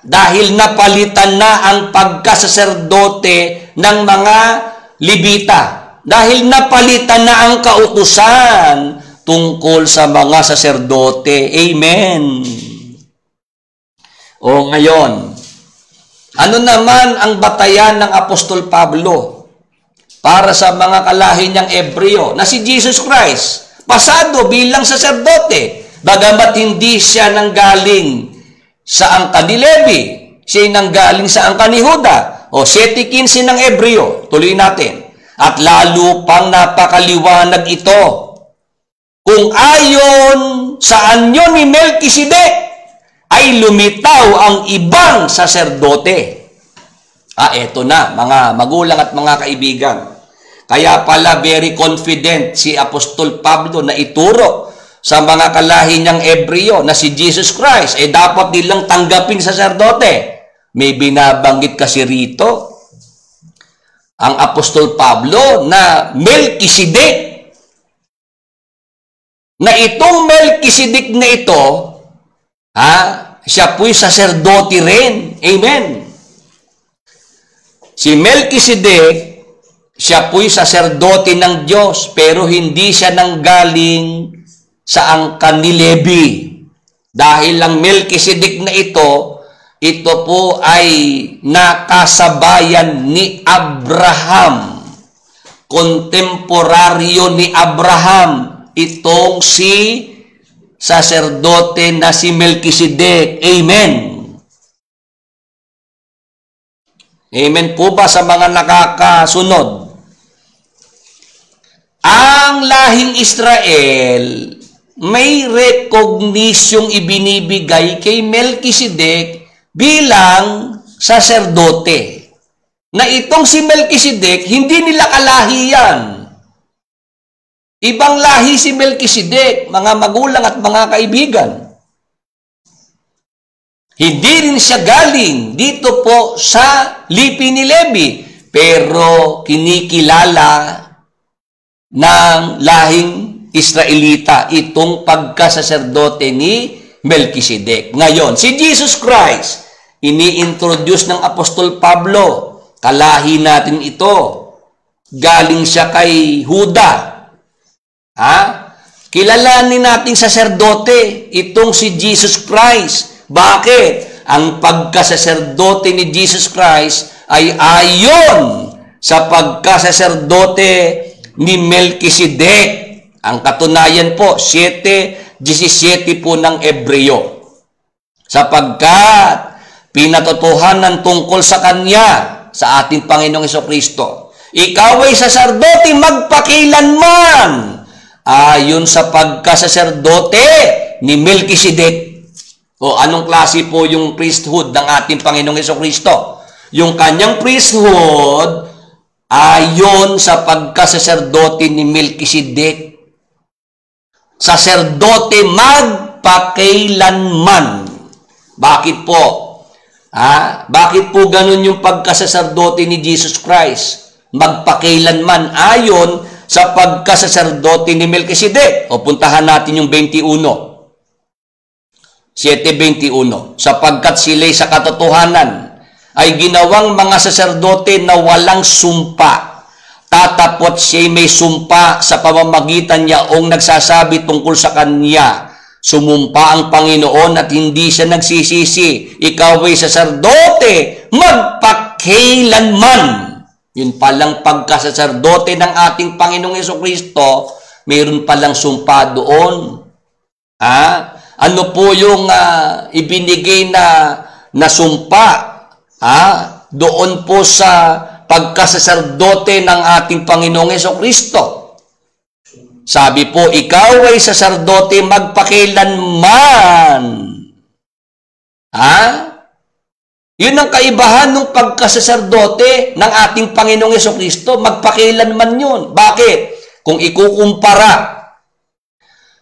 Dahil napalitan na ang pagkasaserdote ng mga Levita. Dahil napalitan na ang kautusan tungkol sa mga saserdote. Amen. O ngayon, ano naman ang batayan ng Apostol Pablo para sa mga kalahi niyang Ebreo na si Jesus Christ, pasado bilang saserdote, bagamat hindi siya nanggaling sa angkan ni Levi, siya nanggaling sa angkan ni Huda. O 7:15 ng Ebreo, tuloy natin. At lalo pang napakaliwanag ito, kung ayon sa anyo ni Melkisedek, ay lumitaw ang ibang saserdote. Eto na, mga magulang at mga kaibigan. Kaya pala very confident si Apostol Pablo na ituro sa mga kalahi niyang Ebreo na si Jesus Christ ay dapat nilang tanggaping saserdote. May binabanggit kasi rito ang Apostol Pablo na Melkisedek. Na itong Melkisedek na ito, siya po'y saserdote rin. Amen. Si Melkisedek Siya po'y saserdote ng Diyos, pero hindi siya nanggaling sa angkan ni Levi. Dahil ang Melkisedek na ito po ay nakasabayan ni Abraham. Kontemporaryo ni Abraham. Itong si saserdote na si Melkisedek. Amen. Amen po ba sa mga nakakasunod? Ang lahing Israel, may rekognisyong ibinibigay kay Melkisedek bilang saserdote. Na itong si Melkisedek, hindi nila kalahi yan. Ibang lahi si Melkisedek, mga magulang at mga kaibigan. Hindi rin siya galing dito po sa lipi ni Levi, pero kinikilala ng lahing Israelita itong pagkasaserdote ni Melkisedek. Ngayon, si Jesus Christ, ini-introduce ng Apostol Pablo. Kalahi natin ito. Galing siya kay Huda. Kilalanin natin saserdote itong si Jesus Christ. Bakit? Ang pagkasaserdote ni Jesus Christ ay ayon sa pagkasaserdote ni Melkisedek. Ang katunayan po, 7:17 po ng Ebreo. Sapagkat pinatotohanan tungkol sa Kanya, sa ating Panginoong Hesukristo, ikaw ay saserdote magpakilanman, ayon sa pagkasaserdote ni Melkisedek. O anong klase po yung priesthood ng ating Panginoong Hesukristo? Yung kanyang priesthood ayon sa pagkasaserdote ni Melkisedek. Saserdote magpakailanman. Bakit po? Bakit po ganun yung pagkasaserdote ni Jesus Christ? Magpakailanman ayon sa pagkasaserdote ni Melkisedek. O puntahan natin yung 21. 7:21. Sapagkat sila'y sa katotohanan ay ginawang mga saserdote na walang sumpa. Tatapot siya'y may sumpa sa pamamagitan niya ong nagsasabi tungkol sa kanya. Sumumpa ang Panginoon at hindi siya nagsisisi. Ikaw ay saserdote magpakailanman. Yun palang pagkasaserdote ng ating Panginoong Hesukristo, mayroon palang sumpa doon. Ano po yung ibinigay na sumpa? Doon po sa pagkasaserdote ng ating Panginoong Hesukristo. Sabi po, ikaw ay saserdote magpakailanman. Yun ang kaibahan ng pagkasaserdote ng ating Panginoong Hesukristo. Magpakailanman yun. Bakit? Kung ikukumpara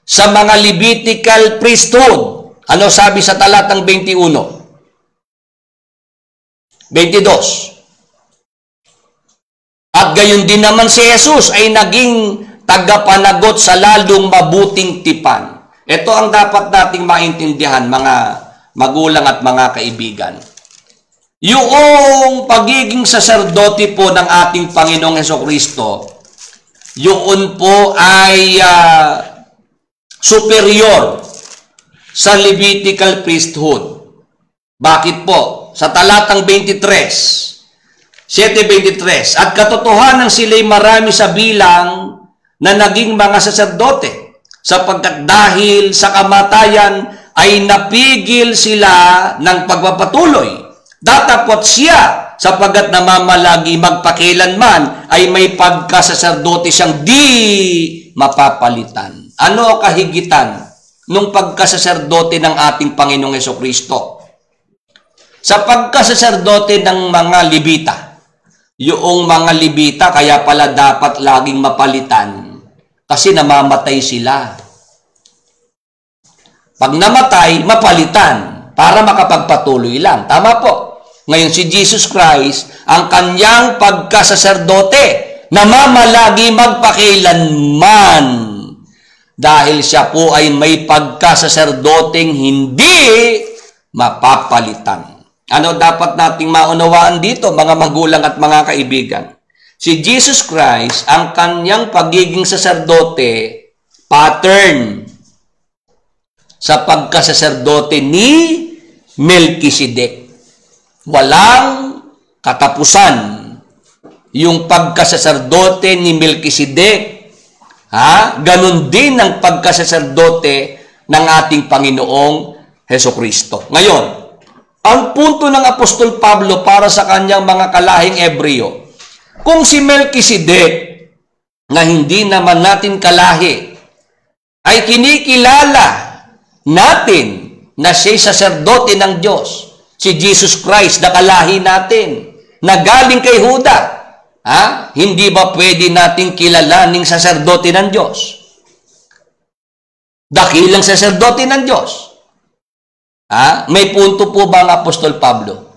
sa mga Levitical priesthood, ano sabi sa talatang 21? 22. At gayon din naman si Jesus ay naging tagapanagot sa lalong mabuting tipan. Ito ang dapat nating maintindihan, mga magulang at mga kaibigan. Yung pagiging saserdote po ng ating Panginoong Hesukristo, yun po ay superior sa Levitical priesthood. Bakit po? Sa talatang 7:23, at katotohanan sila'y marami sa bilang na naging mga saserdote, sapagkat dahil sa kamatayan ay napigil sila ng pagpapatuloy. Datapot siya, sapagkat namamalagi magpakailanman ay may pagkasaserdote siyang di mapapalitan. Ano ang kahigitan nung pagkasaserdote ng ating Panginoong Hesukristo? Sa pagkasaserdote ng mga Levita, yung mga Levita kaya pala dapat laging mapalitan kasi namamatay sila. Pag namatay, mapalitan para makapagpatuloy lang. Tama po. Ngayon si Jesus Christ, ang kanyang pagkasaserdote, namamalagi magpakailanman. Dahil siya po ay may pagkasaserdoteng hindi mapapalitan. Ano dapat nating maunawaan dito, mga magulang at mga kaibigan? Si Jesus Christ, ang kanyang pagiging saserdote, pattern sa pagkasaserdote ni Melchizedek. Walang katapusan yung pagkasaserdote ni Melchizedek. Ganon din ang pagkasaserdote ng ating Panginoong Hesukristo. Ngayon, ang punto ng Apostol Pablo para sa kanyang mga kalahing Ebreo, kung si Melchizedek, na hindi naman natin kalahi, ay kinikilala natin na siya'y saserdote ng Diyos, si Jesus Christ na kalahi natin, na galing kay Juda, hindi ba pwede nating kilalaning saserdote ng Diyos? Dakilang saserdote ng Diyos. May punto po ba ang Apostol Pablo?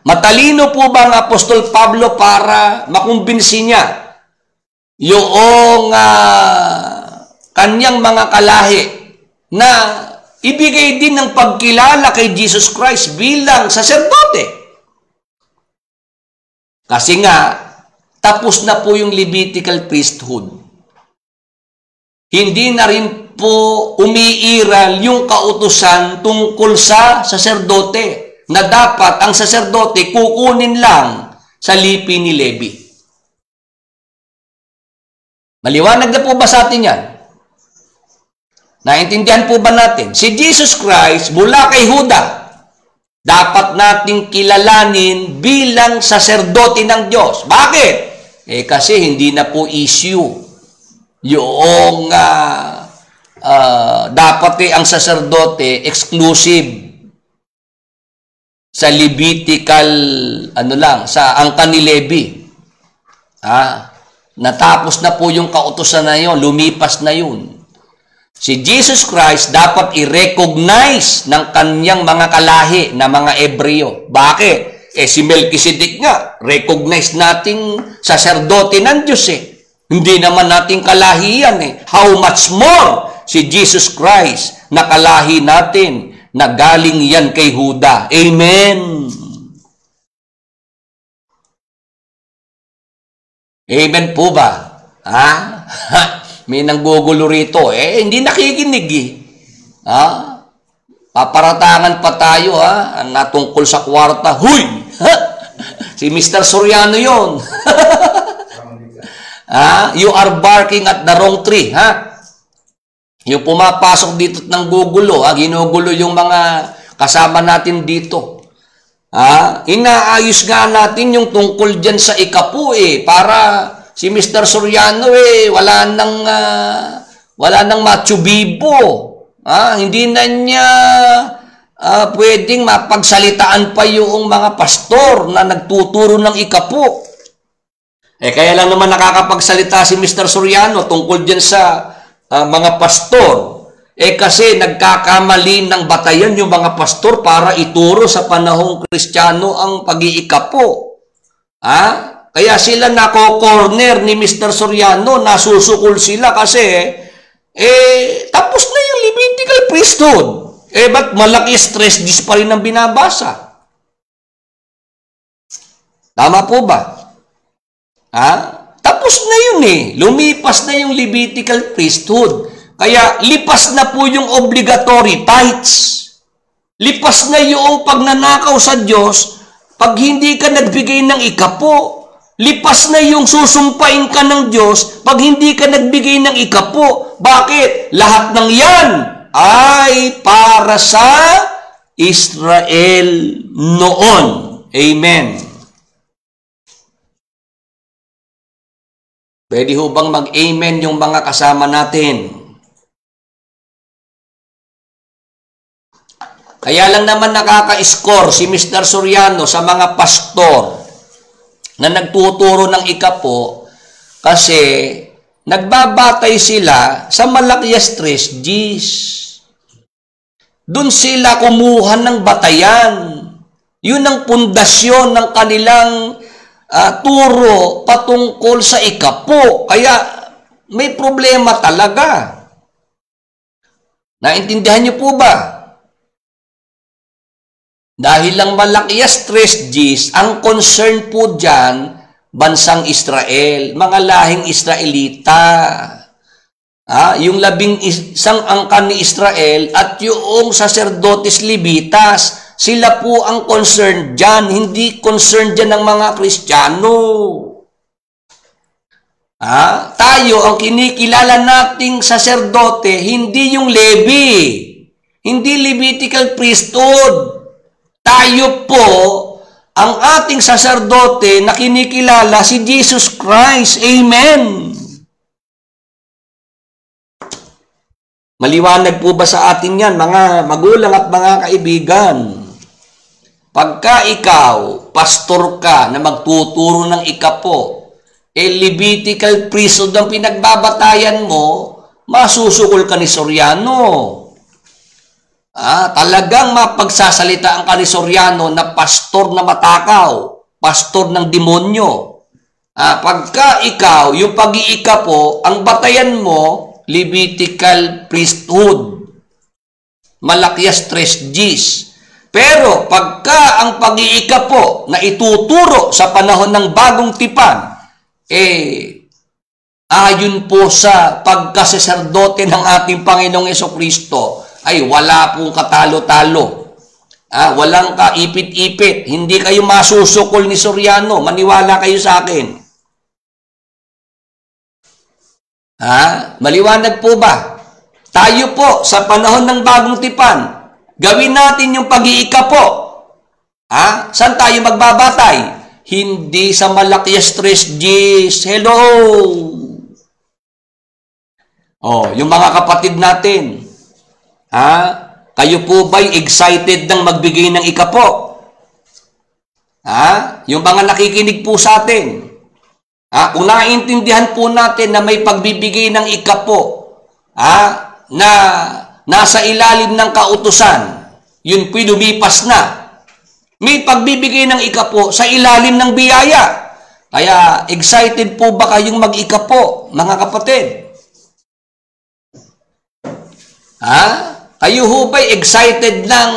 Matalino po ba ang Apostol Pablo para makumbinsi niya yung kanyang mga kalahi na ibigay din ng pagkilala kay Jesus Christ bilang saserdote? Kasi nga, tapos na po yung Levitical priesthood. Hindi na rin po umiiral yung kautusan tungkol sa saserdote, na dapat ang saserdote kukunin lang sa lipi ni Levi. Maliwanag na po ba sa atin yan? Naintindihan po ba natin? Si Jesus Christ mula kay Juda, dapat nating kilalanin bilang saserdote ng Diyos. Bakit? Kasi hindi na po issue yung dapat ang saserdote exclusive sa Levitical, sa angkan ni Levi. Natapos na po yung kautusan na yun, lumipas na yun. Si Jesus Christ dapat i-recognize ng kanyang mga kalahi na mga Ebreo. Bakit? Si Melchizedek nga, recognize nating saserdote ng Diyos Hindi naman nating kalahi yan How much more si Jesus Christ na kalahi natin, na galing yan kay Juda. Amen. Amen po ba? May nanggugulo rito. Hindi nakikinig Paparatangan pa tayo na tungkol sa kwarta. Huy! Si Mr. Soriano yon. You are barking at the wrong tree. Yung pumapasok dito at nanggugulo, ginugulo yung mga kasama natin dito. Inaayos nga natin yung tungkol dyan sa ikapu para si Mr. Soriano wala nang matsubibo. Hindi na niya pwedeng mapagsalitaan pa yung mga pastor na nagtuturo ng ikapu. Kaya lang naman nakakapagsalita si Mr. Soriano tungkol dyan sa mga pastor. Kasi nagkakamali ng batayan yung mga pastor para ituro sa panahong Kristiyano ang pag-iikapo. Kaya sila nako-corner ni Mr. Soriano, nasusukol sila kasi tapos na yung Levitical priesthood. Ba't malaki stress dis pa rin ang binabasa? Tama po ba? Tapos na yun lumipas na yung Levitical priesthood. Kaya lipas na po yung obligatory tithes. Lipas na yung pagnanakaw sa Diyos pag hindi ka nagbigay ng ikapo. Lipas na yung susumpain ka ng Diyos pag hindi ka nagbigay ng ikapo. Bakit? Lahat ng yan ay para sa Israel noon. Amen. Pwede ho bang mag-amen yung mga kasama natin? Kaya lang naman nakaka-score si Mr. Soriano sa mga pastor na nagtuturo ng ikapo kasi nagbabatay sila sa Malakias 3:10. Doon sila kumuha ng batayan. Yun ang pundasyon ng kanilang turo patungkol sa ikapo. Kaya may problema talaga. Naintindihan niyo po ba? Dahil lang Malakias 3:10, ang concern po dyan, bansang Israel, mga lahing Israelita. Yung 11 angkan ni Israel at yung saserdotes Levitas, sila po ang concerned dyan, hindi concerned dyan ng mga Kristiyano. Tayo, ang kinikilala nating saserdote, hindi yung Levi, hindi Levitical priesthood. Tayo po, ang ating saserdote na kinikilala si Jesus Christ. Amen. Maliwanag po ba sa atin yan, mga magulang at mga kaibigan? Pagka ikaw, pastor ka na magtuturo ng ikapo, Levitical priesthood ang pinagbabatayan mo, masusukol ka ni Soriano. Talagang mapagsasalita ang ka ni Soriano na pastor na matakaw, pastor ng demonyo. Pagka ikaw, yung pag-iikapo, ang batayan mo, Levitical priesthood. Malakias 3:10. Pero pagka ang pag-iikapo na ituturo sa panahon ng bagong tipan, ayon po sa pagkasaserdote ng ating Panginoong Jesucristo, ay wala pong katalo-talo. Walang kaipit-ipit. Hindi kayo masusukol ni Soriano. Maniwala kayo sa akin. Maliwanag po ba? Tayo po, sa panahon ng bagong tipan, gawin natin yung pag-iikapo. Saan tayo magbabatay? Hindi sa Malakias 3:10. Hello! Yung mga kapatid natin, kayo po ba'y excited ng magbigay ng ikapo? Yung mga nakikinig po sa atin, kung naiintindihan po natin na may pagbibigay ng ikapo, na nasa ilalim ng kautusan, yun po'y lumipas na. May pagbibigay ng ikapo sa ilalim ng biyaya. Kaya excited po ba kayong mag-ikapo, mga kapatid? Kayo ho ba'y excited ng,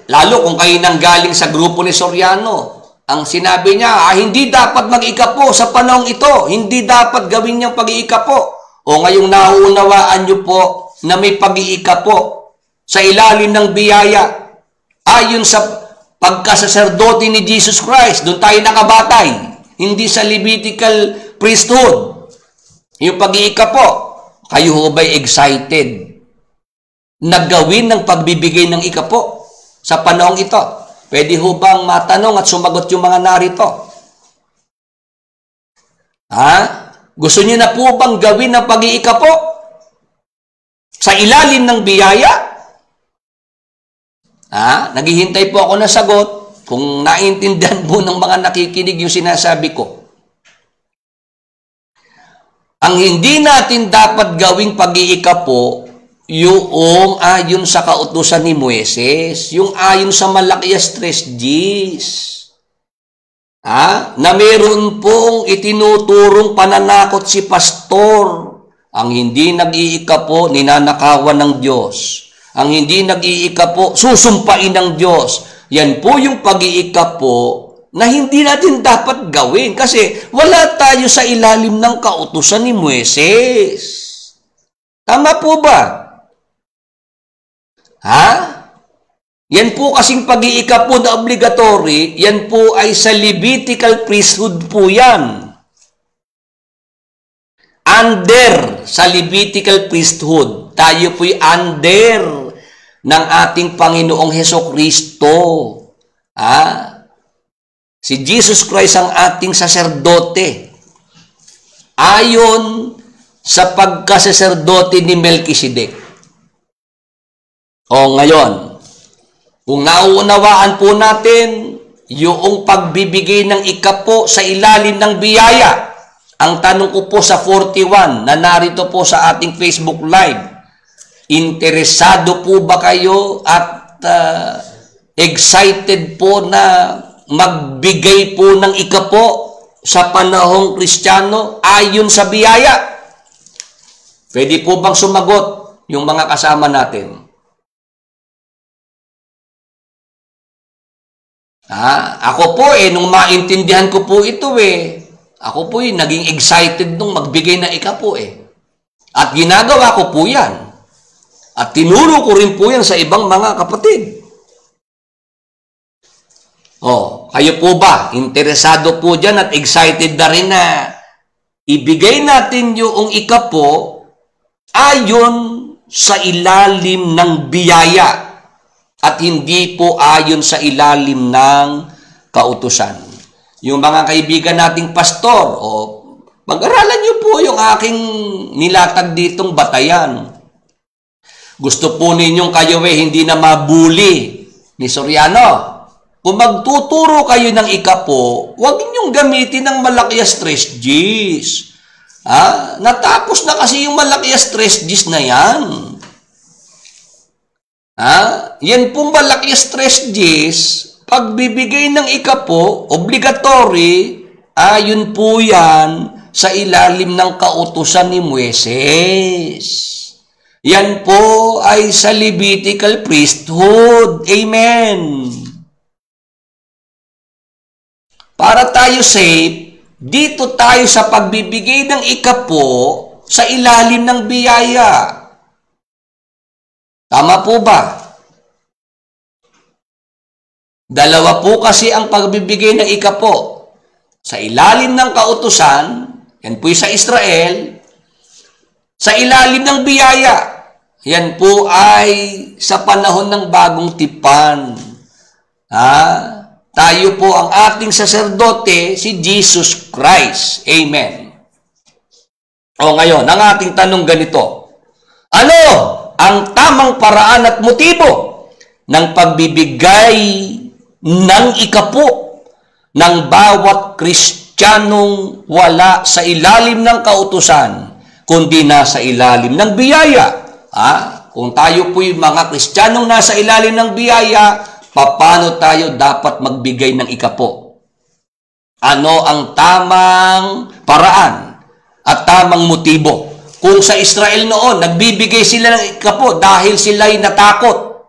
lalo kung kayo nang galing sa grupo ni Soriano, ang sinabi niya, hindi dapat mag-ikapo sa panahong ito. Hindi dapat gawin niyang pag-iikapo. O ngayong nauunawaan niyo po na may pag-iikapo sa ilalim ng biyaya. Ayon sa pagkasaserdote ni Jesus Christ, doon tayo nakabatay. Hindi sa Levitical priesthood. Yung pag-iikapo, kayo ho ba'y excited na gawin ng pagbibigay ng ikapo sa panahong ito? Pwede ho bang matanong at sumagot yung mga narito? Gusto niyo na po bang gawin ng pag-iikapo sa ilalim ng biyaya? Naghihintay po ako ng sagot kung naintindihan po ng mga nakikinig yung sinasabi ko. Ang hindi natin dapat gawing pag-iikapo, yung ayon sa kautusan ni Moises, yung ayon sa Malakias 3:10, na meron pong itinuturong pananakot si pastor. Ang hindi nag-iikapo, ninanakawan ng Diyos. Ang hindi nag-iikapo, susumpain ng Diyos. Yan po yung pag-iikapo na hindi natin dapat gawin kasi wala tayo sa ilalim ng kautusan ni Moises. Tama po ba? Yan po kasing pag-iikapo na obligatory, yan po ay sa Levitical priesthood po yan. Under sa Levitical priesthood, tayo po'y under ng ating Panginoong Hesukristo. Si Jesus Christ ang ating saserdote. Ayon sa pagkasaserdote ni Melchizedek. Ngayon, kung nauunawaan po natin yung pagbibigay ng ikapo sa ilalim ng biyaya, ang tanong ko po sa 41 na narito po sa ating Facebook Live, interesado po ba kayo at excited po na magbigay po ng ikapo sa panahong Kristiyano ayon sa biyaya? Pwede po bang sumagot yung mga kasama natin? Ako po nung maintindihan ko po ito ako po naging excited nung magbigay ng ikapo At ginagawa ko po yan. At tinuro ko rin po yan sa ibang mga kapatid. Kayo po ba? Interesado po dyan at excited na rin na ibigay natin yung ikapo ayon sa ilalim ng biyaya at hindi po ayon sa ilalim ng kautusan. Yung mga kaibigan nating pastor, mag-aralan niyo po yung aking nilatag ditong batayan. Gusto po ninyong kayo hindi na mabuli ni Soriano. Kung magtuturo kayo ng ikapo, huwag ninyong gamitin ng malakias stress Gs. Natapos na kasi yung malakias stress Gs na yan. Yan pong malakias stress Gs, pagbibigay ng ikapo, obligatory, ayon po yan sa ilalim ng kautusan ni Moises. Yan po ay sa Levitical priesthood. Amen. Para tayo safe, dito tayo sa pagbibigay ng ikapo sa ilalim ng biyaya. Tama po ba? Dalawa po kasi ang pagbibigay ng ikapo. Sa ilalim ng kautusan, yan po sa Israel, sa ilalim ng biyaya, yan po ay sa panahon ng bagong tipan. Tayo po ang ating saserdote, si Jesus Christ. Amen. Ngayon, ang ating tanong ganito. Ano ang tamang paraan at motibo ng pagbibigay ng ikapo ng bawat Kristiyanong wala sa ilalim ng kautusan, kundi nasa ilalim ng biyaya? Kung tayo po'y mga Kristiyanong nasa ilalim ng biyaya, paano tayo dapat magbigay ng ikapo? Ano ang tamang paraan at tamang motibo? Kung sa Israel noon, nagbibigay sila ng ikapo dahil sila'y natakot.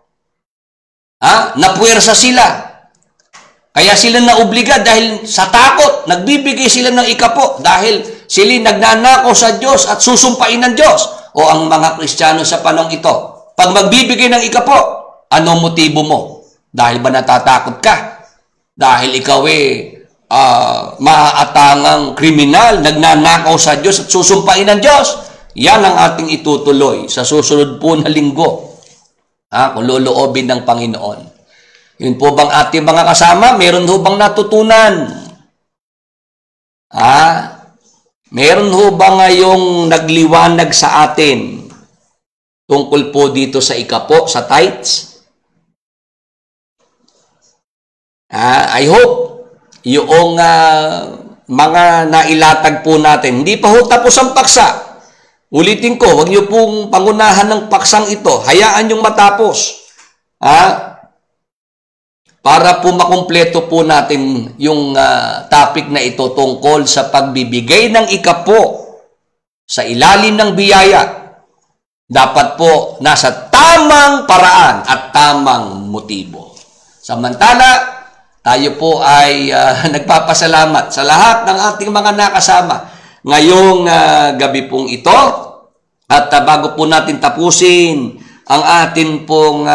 Napuwersa sila. Kaya sila naobliga dahil sa takot. Nagbibigay sila ng ikapo dahil sila'y nagnanakaw sa Diyos at susumpain ng Diyos. O ang mga Kristiyano sa panahon ito, pag magbibigay ng ikapo, ano motibo mo? Dahil ba natatakot ka? Dahil ikaw maaatangang kriminal, nagnanakaw sa Diyos at susumpain ng Diyos? Yan ang ating itutuloy sa susunod po na linggo. Kung loloobin ng Panginoon. Yun po bang ating mga kasama? Meron ho bang natutunan? Meron ho ba ngayong nagliwanag sa atin tungkol po dito sa ikapo, sa tithes? I hope yung mga nailatag po natin, hindi pa ho tapos ang paksa. Ulitin ko, huwag niyo pong pangunahan ng paksang ito. Hayaan niyong matapos. Para po makumpleto po natin yung topic na ito tungkol sa pagbibigay ng ikapo sa ilalim ng biyaya. Dapat po nasa tamang paraan at tamang motibo. Samantala, tayo po ay nagpapasalamat sa lahat ng ating mga nakasama ngayong gabi pong ito. At bago po natin tapusin ang atin pong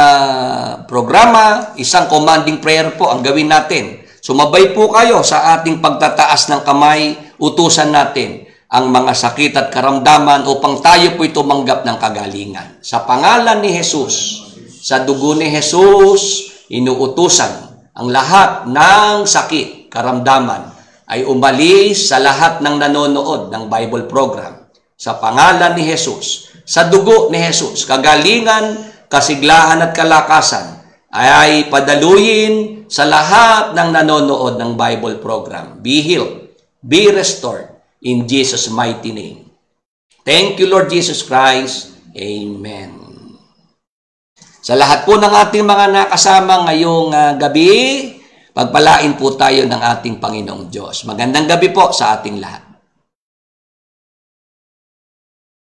programa, isang commanding prayer po ang gawin natin. Sumabay po kayo sa ating pagtataas ng kamay, utusan natin ang mga sakit at karamdaman upang tayo po'y tumanggap ng kagalingan. Sa pangalan ni Jesus, sa dugo ni Jesus, inuutusan ang lahat ng sakit, karamdaman ay umalis sa lahat ng nanonood ng Bible program. Sa pangalan ni Jesus, sa dugo ni Jesus, kagalingan, kasiglahan at kalakasan ay padaluyin sa lahat ng nanonood ng Bible program. Be healed, be restored in Jesus' mighty name. Thank you, Lord Jesus Christ. Amen. Sa lahat po ng ating mga nakasama ngayong gabi, pagpalain po tayo ng ating Panginoong Diyos. Magandang gabi po sa ating lahat.